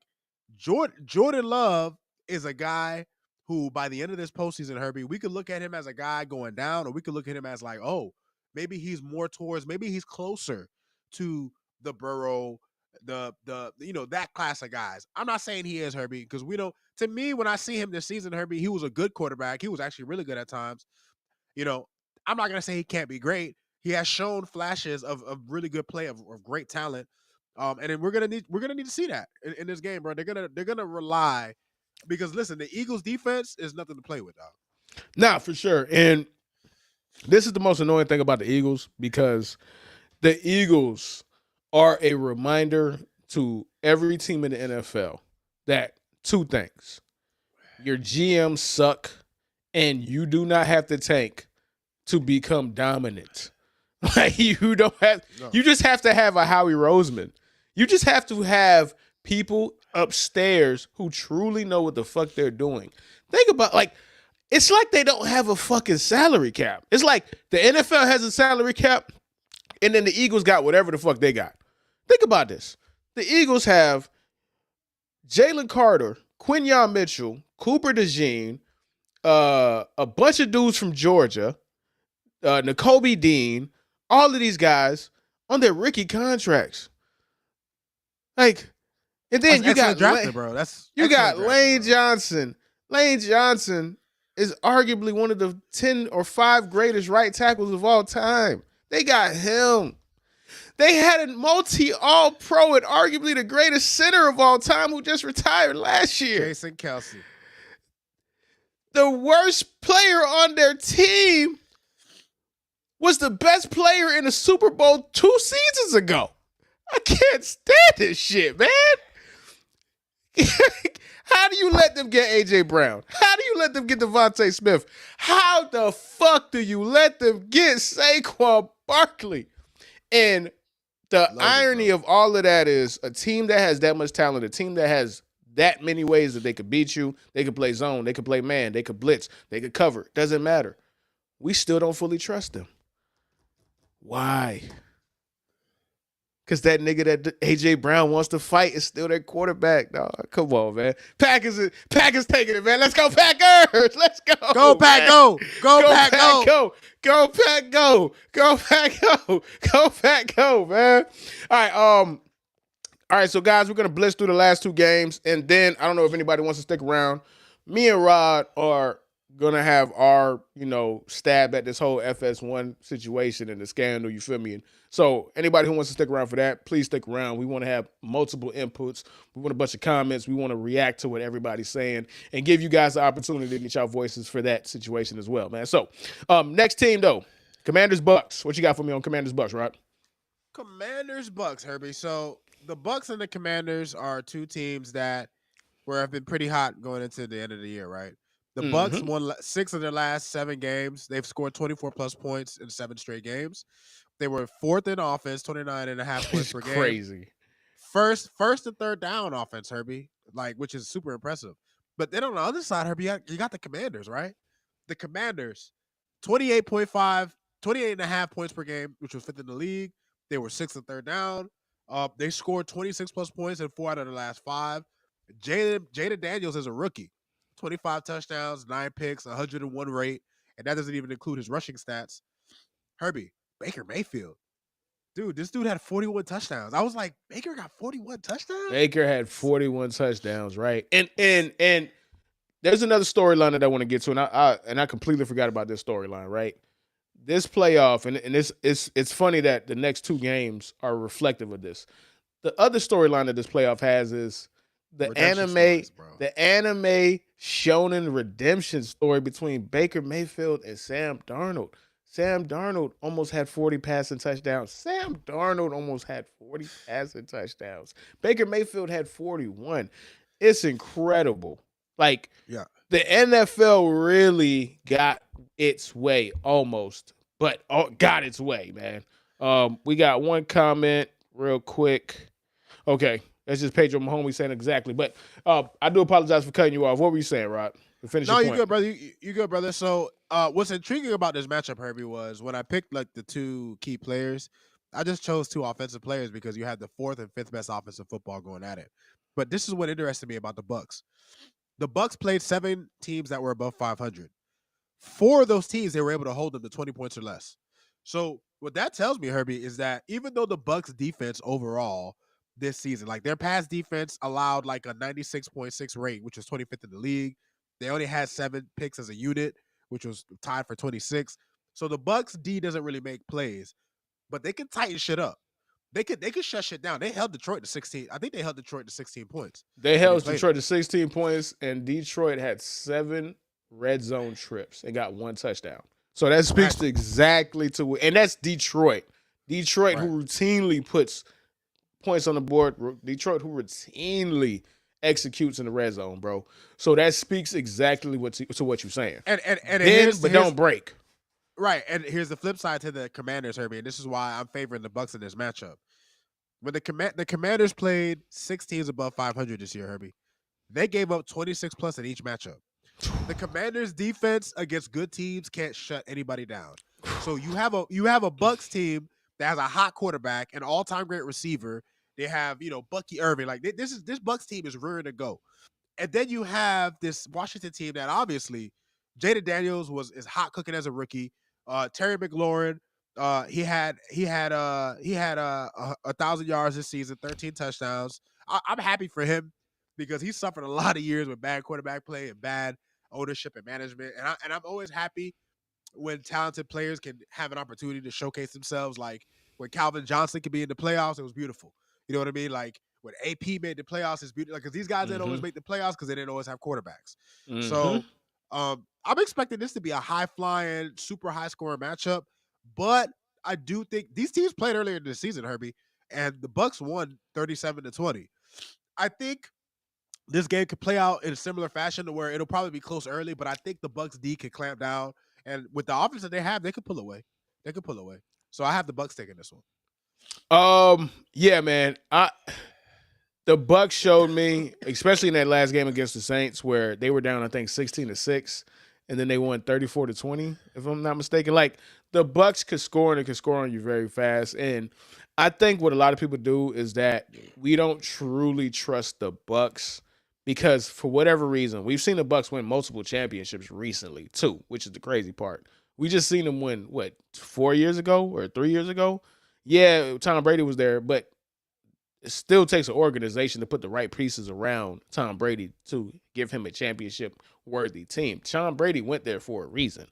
Jordan Love is a guy who, by the end of this postseason, Herbie, we could look at him as a guy going down, or we could look at him as like, oh, maybe he's more towards, maybe he's closer to the Burrow, that class of guys. I'm not saying he is, Herbie, because we don't. To me, when I see him this season, Herbie, he was a good quarterback. He was actually really good at times. You know, I'm not gonna say he can't be great. He has shown flashes of really good play, of great talent. And then we're gonna need to see that in this game, bro. They're gonna rely, because listen, the Eagles defense is nothing to play with, dog. Nah, for sure. And this is the most annoying thing about the Eagles, because the Eagles are a reminder to every team in the NFL that two things: your GMs suck, and you do not have to tank to become dominant. Like, you don't have, you just have to have a Howie Roseman. You just have to have people upstairs who truly know what the fuck they're doing. Think about, like, it's like they don't have a fucking salary cap. It's like the NFL has a salary cap, and then the Eagles got whatever the fuck they got. Think about this. The Eagles have Jalen Carter, Quinyon Mitchell, Cooper DeJean, a bunch of dudes from Georgia, Nakobe Dean, all of these guys on their rookie contracts. Like, and then you got drafted, bro. You got Lane Johnson. Lane Johnson is arguably one of the 10 or 5 greatest right tackles of all time. They got him. They had a multi-all-pro and arguably the greatest center of all time who just retired last year. Jason Kelsey. The worst player on their team was the best player in the Super Bowl 2 seasons ago. I can't stand this shit, man. How do you let them get A.J. Brown? How do you let them get Devontae Smith? How the fuck do you let them get Saquon Barkley? And the irony of all of that is, a team that has that much talent, a team that has that many ways that they could beat you, they could play zone, they could play man, they could blitz, they could cover. Doesn't matter. We still don't fully trust them. Why? Because that nigga that A.J. Brown wants to fight is still their quarterback, dog. Come on, man. Packers taking it, man. Let's go, Packers. Let's go. Go, Pack, go. Go, Pack, go. Go, Pack, go. Go, Pack, go. Go, Pack, go, man. All right, so guys, we're going to blitz through the last 2 games, and then I don't know if anybody wants to stick around. Me and Rod are going to have our, stab at this whole FS1 situation and the scandal, you feel me? And so anybody who wants to stick around for that, please stick around. We want to have multiple inputs. We want a bunch of comments. We want to react to what everybody's saying and give you guys the opportunity to get your voices for that situation as well, man. So next team, though, Commanders-Bucks. What you got for me on Commanders-Bucks, Rod? Commanders-Bucks, Herbie. So the Bucks and the Commanders are 2 teams that have been pretty hot going into the end of the year, right? The Bucks won 6 of their last 7 games. They've scored 24-plus points in 7 straight games. They were 4th in offense, 29.5 points per game. Crazy. First and third down offense, Herbie, which is super impressive. But then on the other side, Herbie, you got the Commanders, right? The Commanders, 28.5 points per game, which was 5th in the league. They were 6th and third down. They scored 26-plus points in 4 out of the last 5. Jaden Daniels is a rookie. 25 touchdowns, 9 picks, 101 rate, and that doesn't even include his rushing stats. Herbie, Baker Mayfield. Dude, this dude had 41 touchdowns. I was like, Baker got 41 touchdowns? Baker had 41 touchdowns, right? And there's another storyline that I want to get to, and I completely forgot about this storyline, right? This playoff, and it's funny that the next 2 games are reflective of this. The other storyline that this playoff has is the anime shonen redemption story between Baker Mayfield and Sam Darnold. Sam Darnold almost had 40 passing touchdowns. Baker Mayfield had 41. It's incredible. Like, yeah, the NFL really got its way almost, but got its way, man. We got one comment real quick. Okay. That's just Pedro Mahomes saying exactly. But I do apologize for cutting you off. What were you saying, Rod? No, you good, brother. You good, brother. So What's intriguing about this matchup, Herbie, was when I picked like the two key players, I just chose two offensive players because you had the fourth and fifth best offensive football going at it. But this is what interested me about the Bucks. The Bucks played 7 teams that were above 500. 4 of those teams, they were able to hold them to 20 points or less. So what that tells me, Herbie, is that even though the Bucks defense overall this season, like their pass defense allowed like a 96.6 rate, which was 25th in the league. They only had 7 picks as a unit, which was tied for 26. So the Bucks D doesn't really make plays, but they can tighten shit up. They could shut shit down. They held Detroit to 16. I think they held Detroit to 16 points. They held played Detroit to 16 points, and Detroit had 7 red zone trips and got 1 touchdown. So that speaks to exactly to, and that's Detroit. Detroit, who routinely puts points on the board. Detroit, who routinely executes in the red zone, bro. So that speaks exactly to what you're saying. And bend, but don't break. Right, and here's the flip side to the Commanders, Herbie, and this is why I'm favoring the Bucks in this matchup. When the Commanders played 6 teams above 500 this year, Herbie, they gave up 26 plus in each matchup. The Commanders' defense against good teams can't shut anybody down. So you have a Bucks team that has a hot quarterback, an all-time great receiver. They have Bucky Irving. Like this Bucks team is rearing to go, and then you have this Washington team that obviously Jaden Daniels is hot cooking as a rookie. Terry McLaurin, he had 1,000 yards this season, 13 touchdowns. I'm happy for him because he suffered a lot of years with bad quarterback play and bad ownership and management. And I'm always happy when talented players can have an opportunity to showcase themselves. Like when Calvin Johnson could be in the playoffs, it was beautiful. You know what I mean? Like when AP made the playoffs, it's beautiful. Because these guys didn't always make the playoffs because they didn't always have quarterbacks. So I'm expecting this to be a high-flying, super high-scoring matchup, but I do think these teams played earlier in the season, Herbie, and the Bucks won 37-20. I think this game could play out in a similar fashion to where it'll probably be close early, but I think the Bucks D can clamp down, and with the offense that they have, they could pull away. So I have the Bucks taking this one. Yeah, man. The Bucks showed me, especially in that last game against the Saints, where they were down, I think, 16-6, and then they won 34-20, if I'm not mistaken. Like the Bucks could score and it could score on you very fast. And I think what a lot of people do is that we don't truly trust the Bucks because for whatever reason, we've seen the Bucks win multiple championships recently too, which is the crazy part. We just seen them win, 4 years ago or 3 years ago? Yeah, Tom Brady was there, but it still takes an organization to put the right pieces around Tom Brady to give him a championship-worthy team. Tom Brady went there for a reason,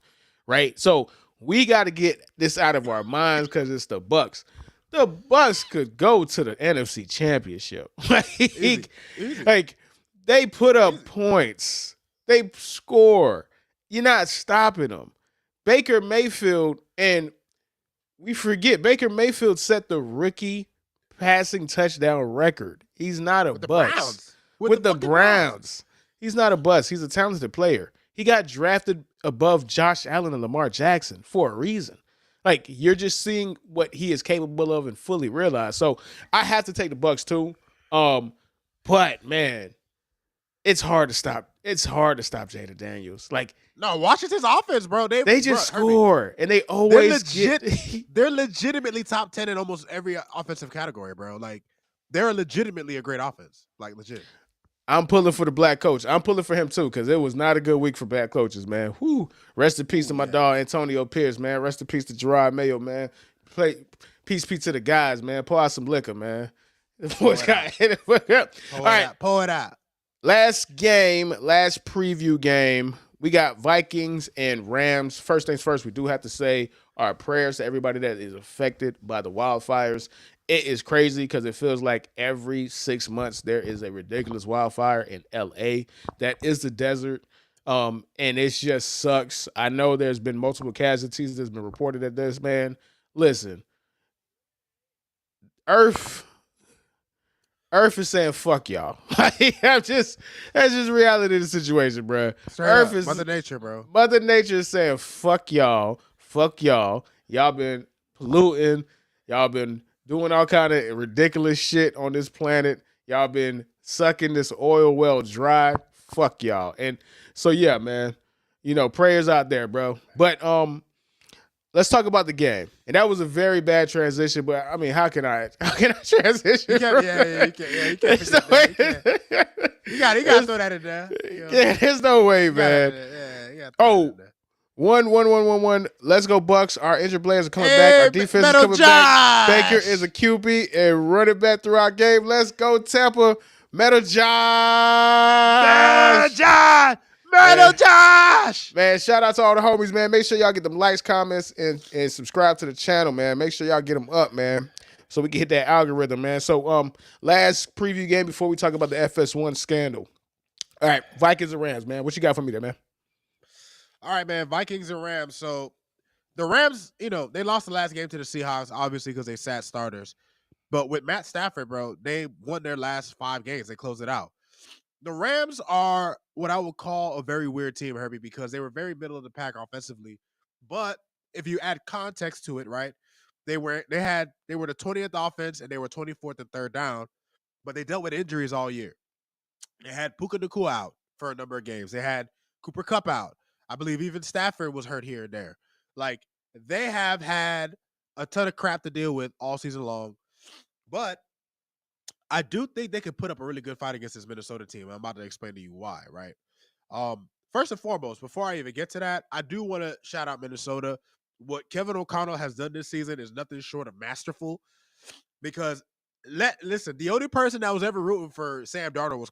right? So we got to get this out of our minds because it's the Bucks. The Bucks could go to the NFC Championship. Like they put up points. They score. You're not stopping them. Baker Mayfield, and we forget, Baker Mayfield set the rookie passing touchdown record. He's not a bust. With the Browns. He's not a bust. He's a talented player. He got drafted above Josh Allen and Lamar Jackson for a reason. Like, you're just seeing what he is capable of and fully realize. So I have to take the Bucks too. But man, it's hard to stop. It's hard to stop Jaden Daniels. Like, no, Washington's offense, bro. They just score, Herbie, and they always they're legitimately top 10 in almost every offensive category, bro. Like, they're legitimately a great offense. Like, legit. I'm pulling for the black coach. I'm pulling for him too because it was not a good week for black coaches, man. Whew. Rest in peace to my dog Antonio Pierce, man. Rest in peace to Gerard Mayo, man. Peace to the guys, man. Pour out some liquor, man. Pour it out. Last preview game, we got Vikings and Rams. First things first, we do have to say our prayers to everybody that is affected by the wildfires. It is crazy because it feels like every 6 months there is a ridiculous wildfire in LA. That is the desert, and it just sucks. I know there's been multiple casualties that's been reported at this, man. Listen, Earth is saying fuck y'all. That's just reality of the situation, bro. Earth is Mother Nature, bro. Mother Nature is saying fuck y'all. Y'all been polluting. Y'all been doing all kind of ridiculous shit on this planet. Y'all been sucking this oil well dry. Fuck y'all. And so yeah, man. prayers out there, bro. But let's talk about the game. And that was a very bad transition, but I mean, how can I transition? You can't, you can't forget that. You gotta throw that in there. Yeah, there's no way, man. You gotta throw that in there. 1-1-1-1-1. Let's go, Bucks. Our injured players are coming back. Our defense is coming back. Baker is a QB and running back through our game. Let's go, Tampa. Metal Josh. Metal Josh. Man, shout out to all the homies, man. Make sure y'all get them likes, comments, and subscribe to the channel, man. Make sure y'all get them up, man, so we can hit that algorithm, man. So, last preview game before we talk about the FS1 scandal. All right, Vikings and Rams, man. What you got for me there, man? All right, man. Vikings and Rams. So the Rams, they lost the last game to the Seahawks, obviously because they sat starters. But with Matt Stafford, bro, they won their last 5 games. They closed it out. The Rams are what I would call a very weird team, Herbie, because they were very middle of the pack offensively. But if you add context to it, right, they were the 20th offense and they were 24th and third down, but they dealt with injuries all year. They had Puka Nacua out for a number of games. They had Cooper Kupp out. I believe even Stafford was hurt here and there. Like, they have had a ton of crap to deal with all season long. But I do think they could put up a really good fight against this Minnesota team. I'm about to explain to you why, right? First and foremost, before I even get to that, I do want to shout out Minnesota. What Kevin O'Connell has done this season is nothing short of masterful. Because, listen, the only person that was ever rooting for Sam Darnold was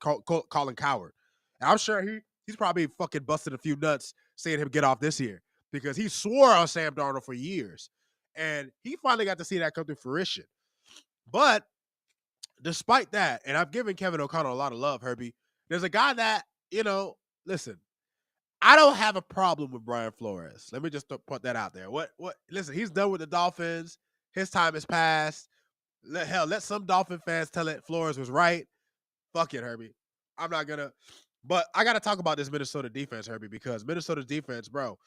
Colin Cowherd. And I'm sure he's probably fucking busted a few nuts seeing him get off this year. Because he swore on Sam Darnold for years. And he finally got to see that come to fruition. But despite that, and I've given Kevin O'Connell a lot of love, Herbie, there's a guy that, listen, I don't have a problem with Brian Flores. Let me just put that out there. Listen, he's done with the Dolphins. His time has passed. Let some Dolphin fans tell it Flores was right. Fuck it, Herbie. I'm not going to. But I got to talk about this Minnesota defense, Herbie, because Minnesota's defense, bro,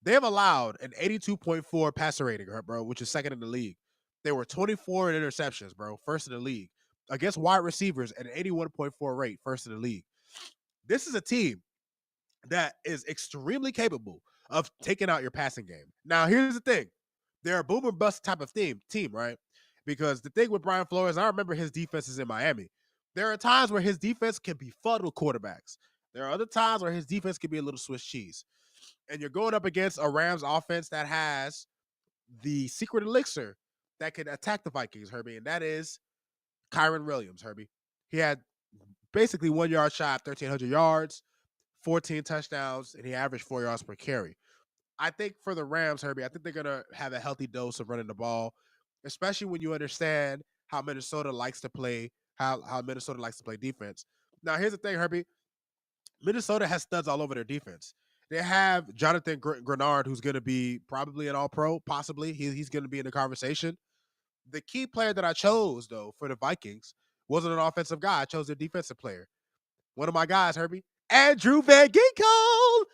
they have allowed an 82.4 passer rating, bro, which is second in the league. They were 24 in interceptions, bro, first in the league. Against wide receivers at an 81.4 rate, first in the league. This is a team that is extremely capable of taking out your passing game. Now, here's the thing. They're a boom or bust type of team, right? Because the thing with Brian Flores, I remember his defenses in Miami. There are times where his defense can befuddle quarterbacks. There are other times where his defense can be a little Swiss cheese. And you're going up against a Rams offense that has the secret elixir that can attack the Vikings, Herbie, and that is Kyron Williams, Herbie. He had basically 1 yard shy of 1,300 yards, 14 touchdowns, and he averaged 4 yards per carry. I think for the Rams, Herbie, I think they're going to have a healthy dose of running the ball, especially when you understand how Minnesota likes to play, how Minnesota likes to play defense. Now, here's the thing, Herbie. Minnesota has studs all over their defense. They have Jonathan Grenard, who's going to be probably an all-pro, possibly. He's going to be in the conversation. The key player that I chose, though, for the Vikings wasn't an offensive guy. I chose a defensive player. One of my guys, Herbie, Andrew Van Ginkel.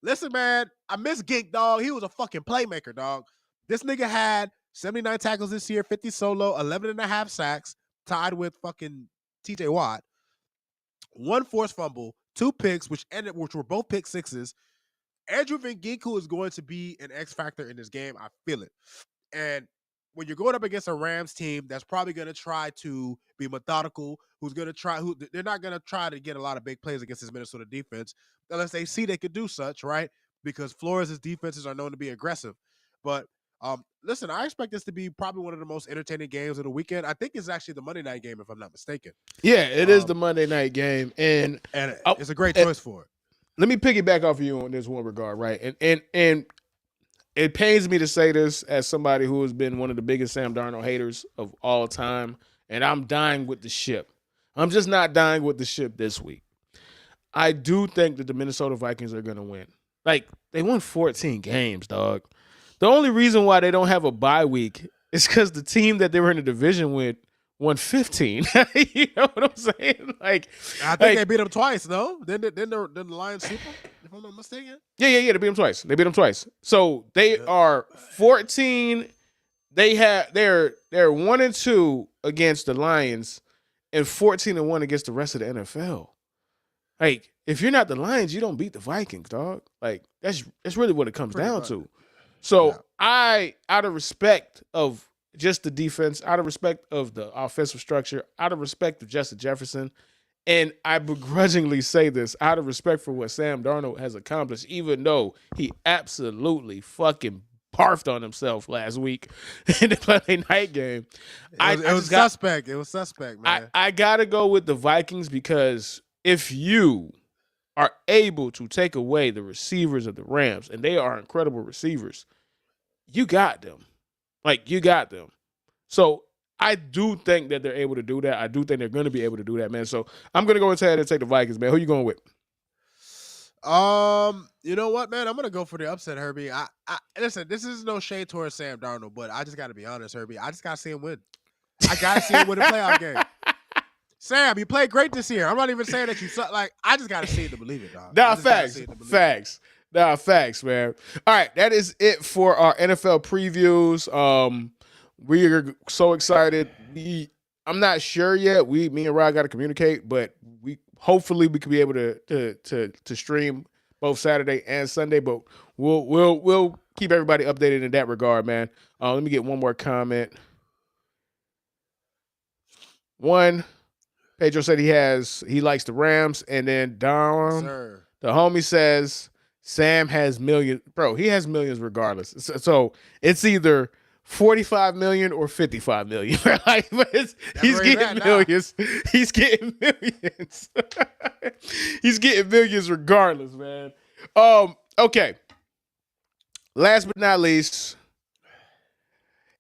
Listen, man, I miss Gink, dog. He was a fucking playmaker, dog. This nigga had 79 tackles this year, 50 solo, 11 and a half sacks, tied with fucking TJ Watt. 1 forced fumble, 2 picks, which were both pick sixes. Andrew Van Ginkel is going to be an X factor in this game. I feel it. And when you're going up against a Rams team that's probably going to try to be methodical, they're not going to try to get a lot of big plays against this Minnesota defense unless they see they could do such, right? Because Flores' defenses are known to be aggressive. But listen, I expect this to be probably one of the most entertaining games of the weekend. I think it's actually the Monday night game, if I'm not mistaken. Yeah, it is the Monday night game, and it's a great choice for it. Let me piggyback off of you on this one regard, right? And it pains me to say this as somebody who has been one of the biggest Sam Darnold haters of all time, and I'm dying with the ship. I'm just not dying with the ship this week. I do think that the Minnesota Vikings are going to win. Like, they won 14 games, dog. The only reason why they don't have a bye week is because the team that they were in the division with won 15. You know what I'm saying? Like, I think they beat them twice, though. Didn't the Lions sweep them, if I'm not mistaken? Yeah. They beat them twice. So they are 14. They're 1-2 against the Lions and 14-1 against the rest of the NFL. Like, if you're not the Lions, you don't beat the Vikings, dog. Like, that's really what it comes Pretty down much. to. So Yeah. out of respect of just the defense, out of respect of the offensive structure, out of respect of Justin Jefferson, and I begrudgingly say this out of respect for what Sam Darnold has accomplished, even though he absolutely fucking barfed on himself last week in the Monday night game. It was suspect. It was suspect, man. I gotta go with the Vikings because if you are able to take away the receivers of the Rams, and they are incredible receivers, you got them. Like, you got them. So I do think that they're able to do that. I do think they're going to be able to do that, man. So I'm going to go ahead and take the Vikings, man. Who you going with? You know what, man? I'm gonna go for the upset, Herbie. I listen. This is no shade towards Sam Darnold, but I just got to be honest, Herbie. I just got to see him win. I got to see him win a playoff game. Sam, you played great this year. I'm not even saying that you suck. Like, I just got to see it to believe it, dog. Nah, facts. Nah, facts, man. All right, that is it for our NFL previews. We are so excited. I'm not sure yet. Me and Rod got to communicate, but hopefully we could be able to stream both Saturday and Sunday. But we'll keep everybody updated in that regard, man. Let me get one more comment. One, Pedro said he likes the Rams, and then Don, the homie, says Sam has millions. Bro, he has millions regardless. So it's either 45 million or 55 million. Like, he's getting millions. He's getting millions. He's getting millions regardless, man. Okay. Last but not least,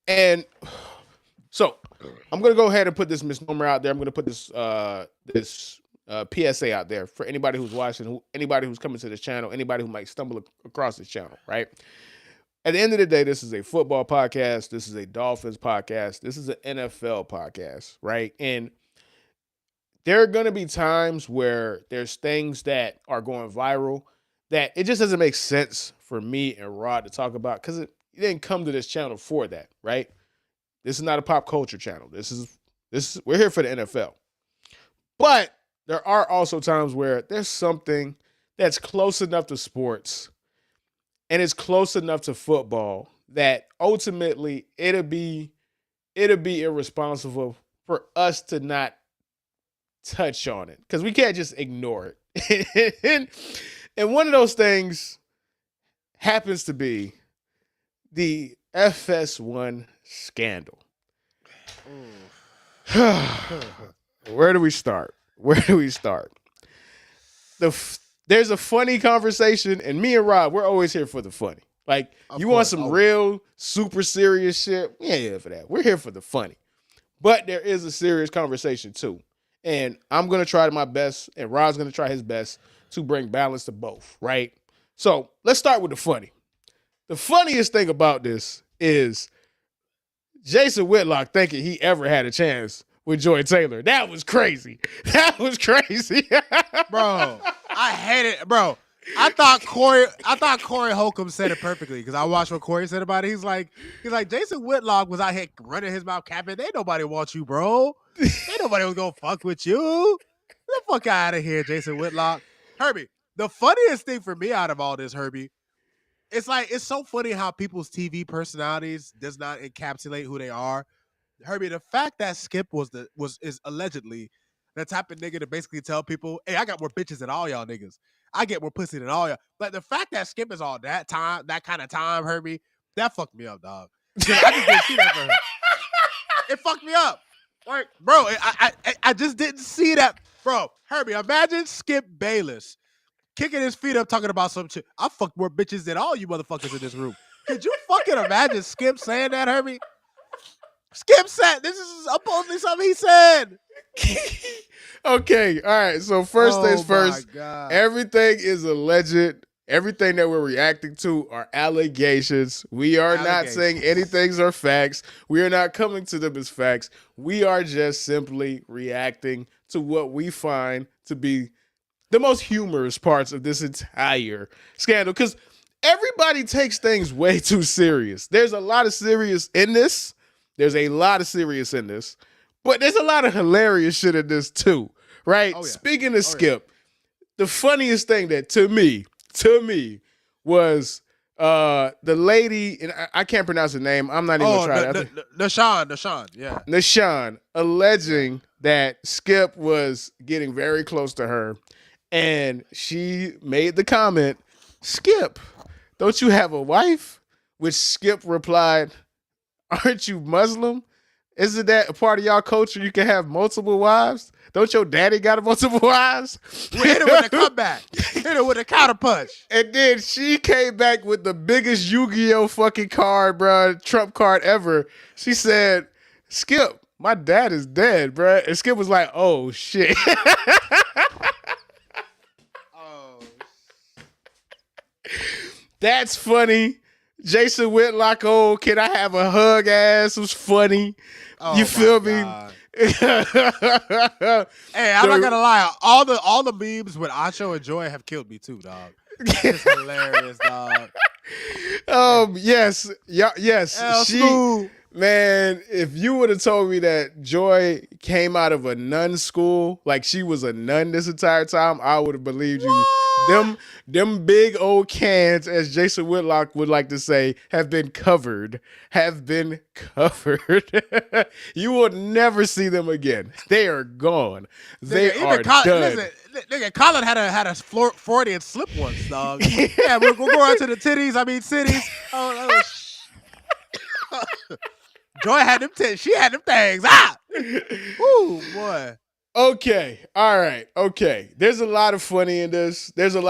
and so I'm gonna go ahead and put this misnomer out there. I'm gonna put this PSA out there for anybody who's watching, anybody who's coming to this channel, anybody who might stumble across this channel, right? At the end of the day, this is a football podcast. This is a Dolphins podcast. This is an NFL podcast, right? And there are going to be times where there's things that are going viral that it just doesn't make sense for me and Rod to talk about because it didn't come to this channel for that, right? This is not a pop culture channel. We're here for the NFL. But there are also times where there's something that's close enough to sports and it's close enough to football that ultimately it'll be irresponsible for us to not touch on it because we can't just ignore it. and one of those things happens to be the FS1 scandal. Where do we start? There's a funny conversation, and me and Rob, we're always here for the funny. Like, want some real, super serious shit? We ain't here for that. We're here for the funny. But there is a serious conversation, too. And I'm going to try my best, and Rob's going to try his best to bring balance to both, right? So, let's start with the funny. The funniest thing about this is Jason Whitlock thinking he ever had a chance with Joy Taylor. That was crazy. Bro, I hate it, bro. I thought Corey Holcomb said it perfectly because I watched what Corey said about it. He's like, Jason Whitlock was out here running his mouth capping. Ain't nobody want you, bro. Ain't nobody was gonna fuck with you. Get the fuck out of here, Jason Whitlock. Herbie, the funniest thing for me out of all this, Herbie, it's so funny how people's TV personalities does not encapsulate who they are. Herbie, the fact that Skip is allegedly the type of nigga to basically tell people, hey, I got more bitches than all y'all niggas. I get more pussy than all y'all. Like, the fact that Skip is all that kind of time, Herbie, that fucked me up, dog. I just didn't see that for her. It fucked me up. Like, bro, I just didn't see that. Bro, Herbie, imagine Skip Bayless kicking his feet up talking about some shit. I fucked more bitches than all you motherfuckers in this room. Could you fucking imagine Skip saying that, Herbie? Skip said, this is supposedly something he said. Okay, all right. So first things first, everything is alleged. Everything that we're reacting to are allegations. We are not saying anything's are facts. We are not coming to them as facts. We are just simply reacting to what we find to be the most humorous parts of this entire scandal. Because everybody takes things way too serious. There's a lot of serious in this. But there's a lot of hilarious shit in this too, right? Oh, yeah. Speaking of Skip, the funniest thing that to me was the lady, and I can't pronounce her name. I'm not even gonna try that. Nashawn, yeah. Nashawn alleging that Skip was getting very close to her, and she made the comment, "Skip, don't you have a wife?" Which Skip replied, "Aren't you Muslim? Isn't that a part of y'all culture? You can have multiple wives. Don't your daddy got multiple wives?" Hit it with a comeback. Hit it with a counter punch. And then she came back with the biggest Yu-Gi-Oh fucking card, bro, Trump card ever. She said, "Skip, my dad is dead, bro." And Skip was like, "Oh shit." Oh, That's funny. Jason Whitlock, oh, can I have a hug ass was funny. You feel me? Hey, I'm not gonna lie. All the memes with Acho and Joy have killed me too, dog. It's hilarious, dog. Yes. Yeah, yes. Man, if you would have told me that Joy came out of a nun school, like she was a nun this entire time, I would have believed you. Them big old cans, as Jason Whitlock would like to say, have been covered. You will never see them again. They are gone. They are done. Listen, nigga, Colin had a Freudian slip once, dog. Yeah, we'll go on to the titties. I mean, cities. Joy had them titties. She had them things. Ah! Woo, boy. Okay. All right. Okay. There's a lot of funny in this. There's so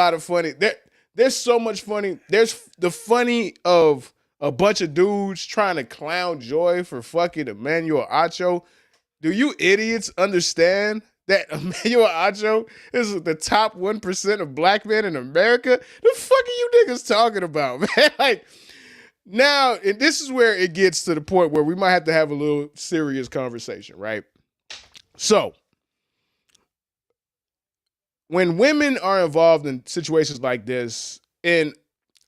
much funny. There's the funny of a bunch of dudes trying to clown Joy for fucking Emmanuel Acho. Do you idiots understand that Emmanuel Acho is the top 1% of black men in America? The fuck are you niggas talking about, man? Like, now, and this is where it gets to the point where we might have to have a little serious conversation, right? So, when women are involved in situations like this, and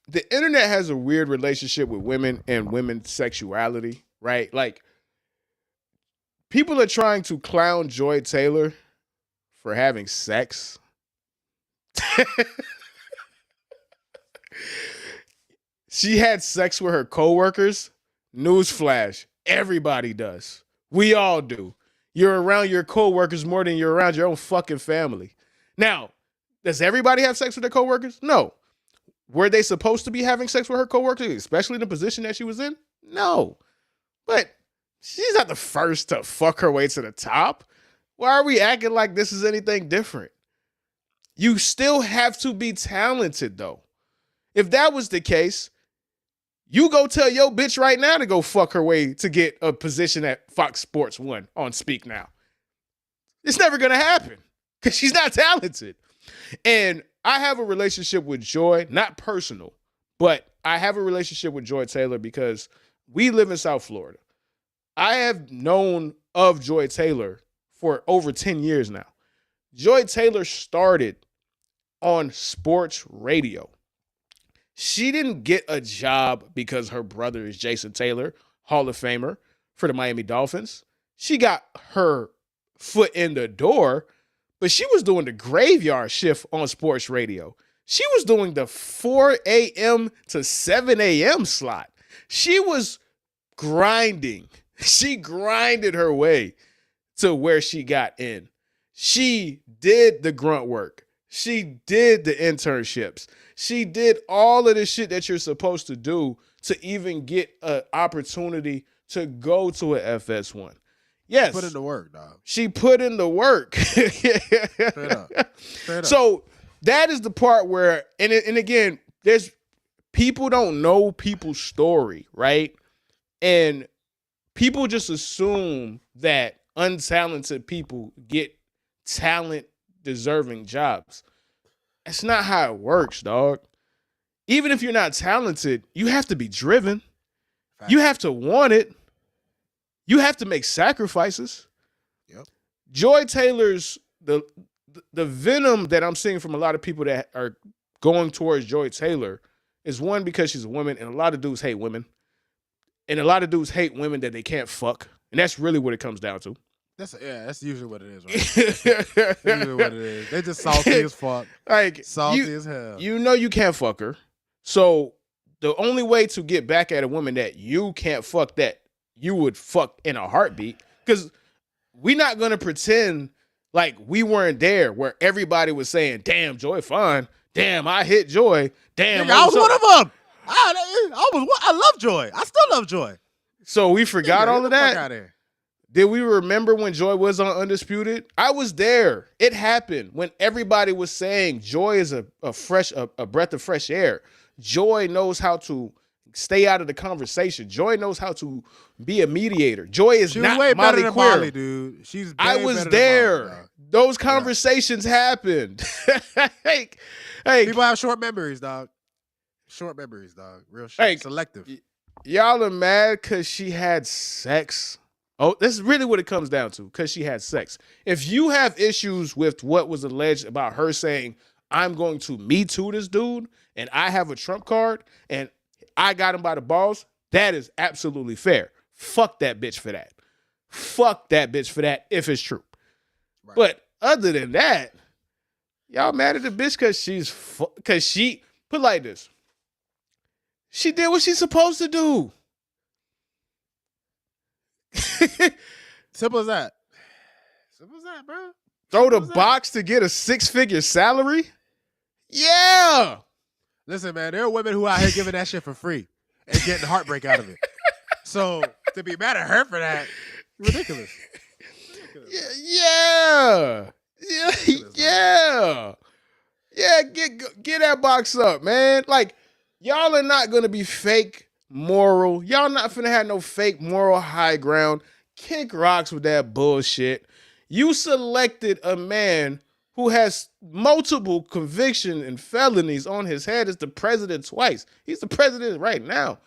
the internet has a weird relationship with women and women's sexuality, right? Like, people are trying to clown Joy Taylor for having sex. She had sex with her coworkers. Newsflash, everybody does. We all do. You're around your coworkers more than you're around your own fucking family. Now, does everybody have sex with their coworkers? No. Were they supposed to be having sex with her coworkers, especially in the position that she was in? No. But she's not the first to fuck her way to the top. Why are we acting like this is anything different? You still have to be talented, though. If that was the case, you go tell your bitch right now to go fuck her way to get a position at Fox Sports 1 on Speak Now. It's never going to happen because she's not talented. And I have a relationship with Joy, not personal, but I have a relationship with Joy Taylor because we live in South Florida. I have known of Joy Taylor for over 10 years now. Joy Taylor started on sports radio. She didn't get a job because her brother is Jason Taylor, Hall of Famer for the Miami Dolphins. She got her foot in the door, but she was doing the graveyard shift on sports radio. She was doing the 4 a.m. to 7 a.m. slot. She was grinding. She grinded her way to where she got in. She did the grunt work. She did the internships. She did all of the shit that you're supposed to do to even get an opportunity to go to a FS1. Yes. Put in the work, dog. She put in the work. Straight up. So that is the part where, and again, there's people don't know people's story, right? And people just assume that untalented people get talent-deserving jobs. That's not how it works, dog. Even if you're not talented, you have to be driven. Fact. You have to want it. You have to make sacrifices. Yep. Joy Taylor's, the venom that I'm seeing from a lot of people that are going towards Joy Taylor is one, because she's a woman, and a lot of dudes hate women. And a lot of dudes hate women that they can't fuck. And that's really what it comes down to. That's usually what it is, right? That's usually what it is. They just salty as fuck. Like Salty as hell. You know you can't fuck her. So the only way to get back at a woman that you can't fuck that you would fuck in a heartbeat, because we're not gonna pretend like we weren't there where everybody was saying, "Damn, Joy fine. Damn, I hit Joy. Damn, Nigga, I was one of them. I love Joy. I still love Joy. So we forgot all of that. Out there. Did we remember when Joy was on Undisputed? I was there. It happened when everybody was saying Joy is a breath of fresh air. Joy knows how to stay out of the conversation. Joy knows how to be a mediator. Joy is not way better Molly than Queer. Molly, dude. She's I was better there. Than Molly, those conversations happened. hey, people have short memories, dog. Short memories, dog. Real shit. Hey, selective. Y'all are mad because she had sex. Oh, this is really what it comes down to, because she had sex. If you have issues with what was alleged about her saying, I'm going to Me Too this dude, and I have a trump card, and I got him by the balls, that is absolutely fair. Fuck that bitch for that. Fuck that bitch for that if it's true. Right. But other than that, y'all mad at the bitch because she, put it like this, she did what she's supposed to do. Simple as that. Simple as that, bro. Throw the box to get a 6-figure salary? Yeah. Listen, man, there are women who out here giving that shit for free and getting heartbreak out of it. So to be mad at her for that, ridiculous. Yeah. Get that box up, man. Like, y'all are not gonna be fake moral. Y'all not finna have no fake moral high ground. Kick rocks with that bullshit. You selected a man who has multiple conviction and felonies on his head as the president twice. He's the president right now.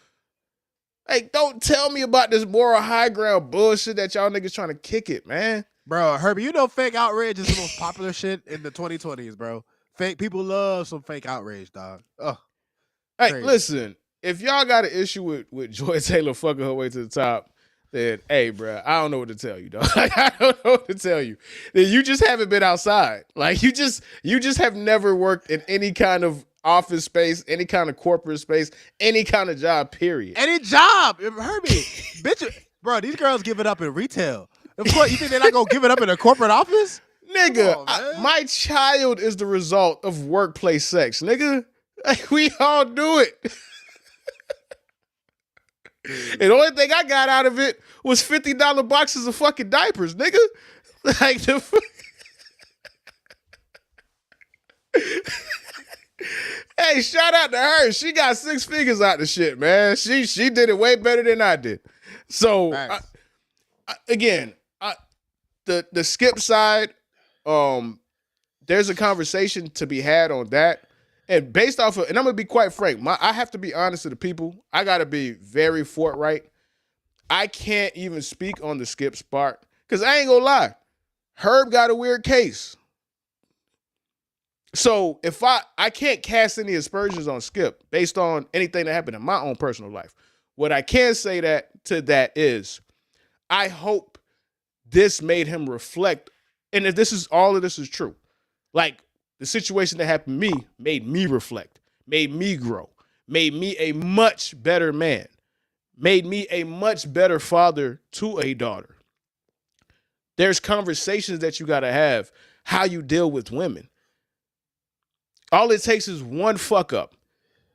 Like, don't tell me about this moral high ground bullshit that y'all niggas trying to kick it, man. Bro, Herbie, you know fake outrage is the most popular shit in the 2020s, bro. Fake people love some fake outrage, dog. Oh, hey, listen, if y'all got an issue with Joy Taylor fucking her way to the top, then, hey, bro, I don't know what to tell you, dog. I don't know what to tell you. You just haven't been outside. Like, you just have never worked in any kind of office space, any kind of corporate space, any kind of job, period. Any job. Herbie, bitch, bro, these girls give it up in retail. Of course, you think they're not going to give it up in a corporate office? Nigga, my child is the result of workplace sex, nigga. Like, we all do it. And the only thing I got out of it was $50 boxes of fucking diapers, nigga. Like, hey, shout out to her. She got 6 figures out the shit, man. She did it way better than I did. So, nice. The skip side, there's a conversation to be had on that. And based off of, and I'm going to be quite frank, I have to be honest to the people. I got to be very forthright. I can't even speak on the skip part because I ain't going to lie. Herb got a weird case. So if I can't cast any aspersions on Skip based on anything that happened in my own personal life. What I can say to that is I hope this made him reflect. And if all of this is true, like, the situation that happened to me made me reflect, made me grow, made me a much better man, made me a much better father to a daughter. There's conversations that you got to have, how you deal with women. All it takes is one fuck up,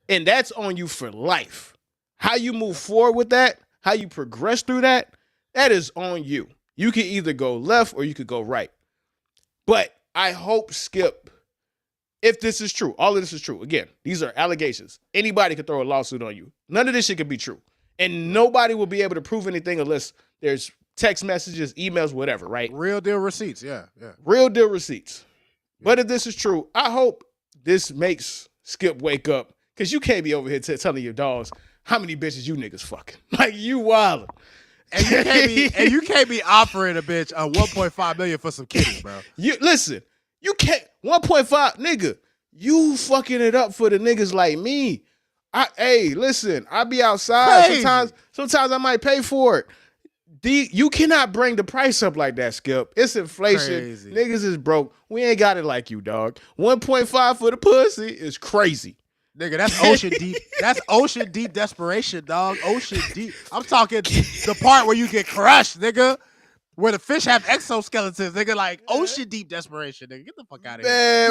and that's on you for life. How you move forward with that, how you progress through that, that is on you. You can either go left or you could go right. But I hope Skip, if this is true, all of this is true. Again, these are allegations. Anybody could throw a lawsuit on you. None of this shit could be true. And nobody will be able to prove anything unless there's text messages, emails, whatever, right? Real deal receipts, yeah. Real deal receipts. Yeah. But if this is true, I hope this makes Skip wake up, because you can't be over here telling your dogs how many bitches you niggas fucking. Like, you wildin'. And you can't be offering a bitch a $1.5 million for some kitties, bro. Listen, you can't 1.5, nigga. You fucking it up for the niggas like me. Listen, I be outside. Sometimes I might pay for it. You cannot bring the price up like that, Skip. It's inflation. Crazy. Niggas is broke. We ain't got it like you, dog. 1.5 for the pussy is crazy. Nigga, that's ocean deep. That's ocean deep desperation, dog. Ocean deep. I'm talking the part where you get crushed, nigga. Where the fish have exoskeletons, nigga. Like ocean deep desperation, nigga. Get the fuck out of here.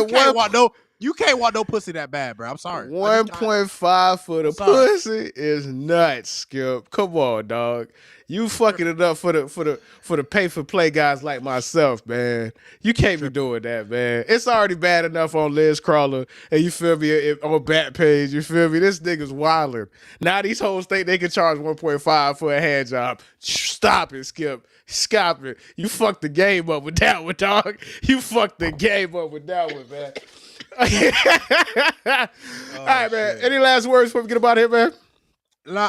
You can't want no pussy that bad, bro. I'm sorry. 1.5 for the pussy is nuts, Skip. Come on, dog. You fucking it up for the pay for play guys like myself, man. You can't be doing that, man. It's already bad enough on Liz Crawler, and you feel me on Backpage. You feel me? This nigga's wildin'. Now these hoes think they can charge 1.5 for a hand job. Stop it, Skip. Stop it. You fucked the game up with that one, dog. You fucked the game up with that one, man. All right, man. Any last words before we get about here, man?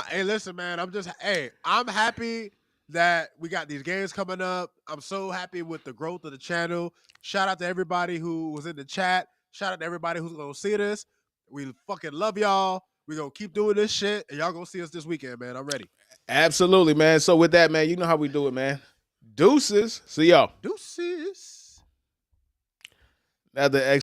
Hey, listen, man. I'm happy that we got these games coming up. I'm so happy with the growth of the channel. Shout out to everybody who was in the chat. Shout out to everybody who's gonna see this. We fucking love y'all. We gonna keep doing this shit, and y'all gonna see us this weekend, man. I'm ready. Absolutely, man. So with that, man, you know how we do it, man. Deuces. See y'all. Deuces. Now the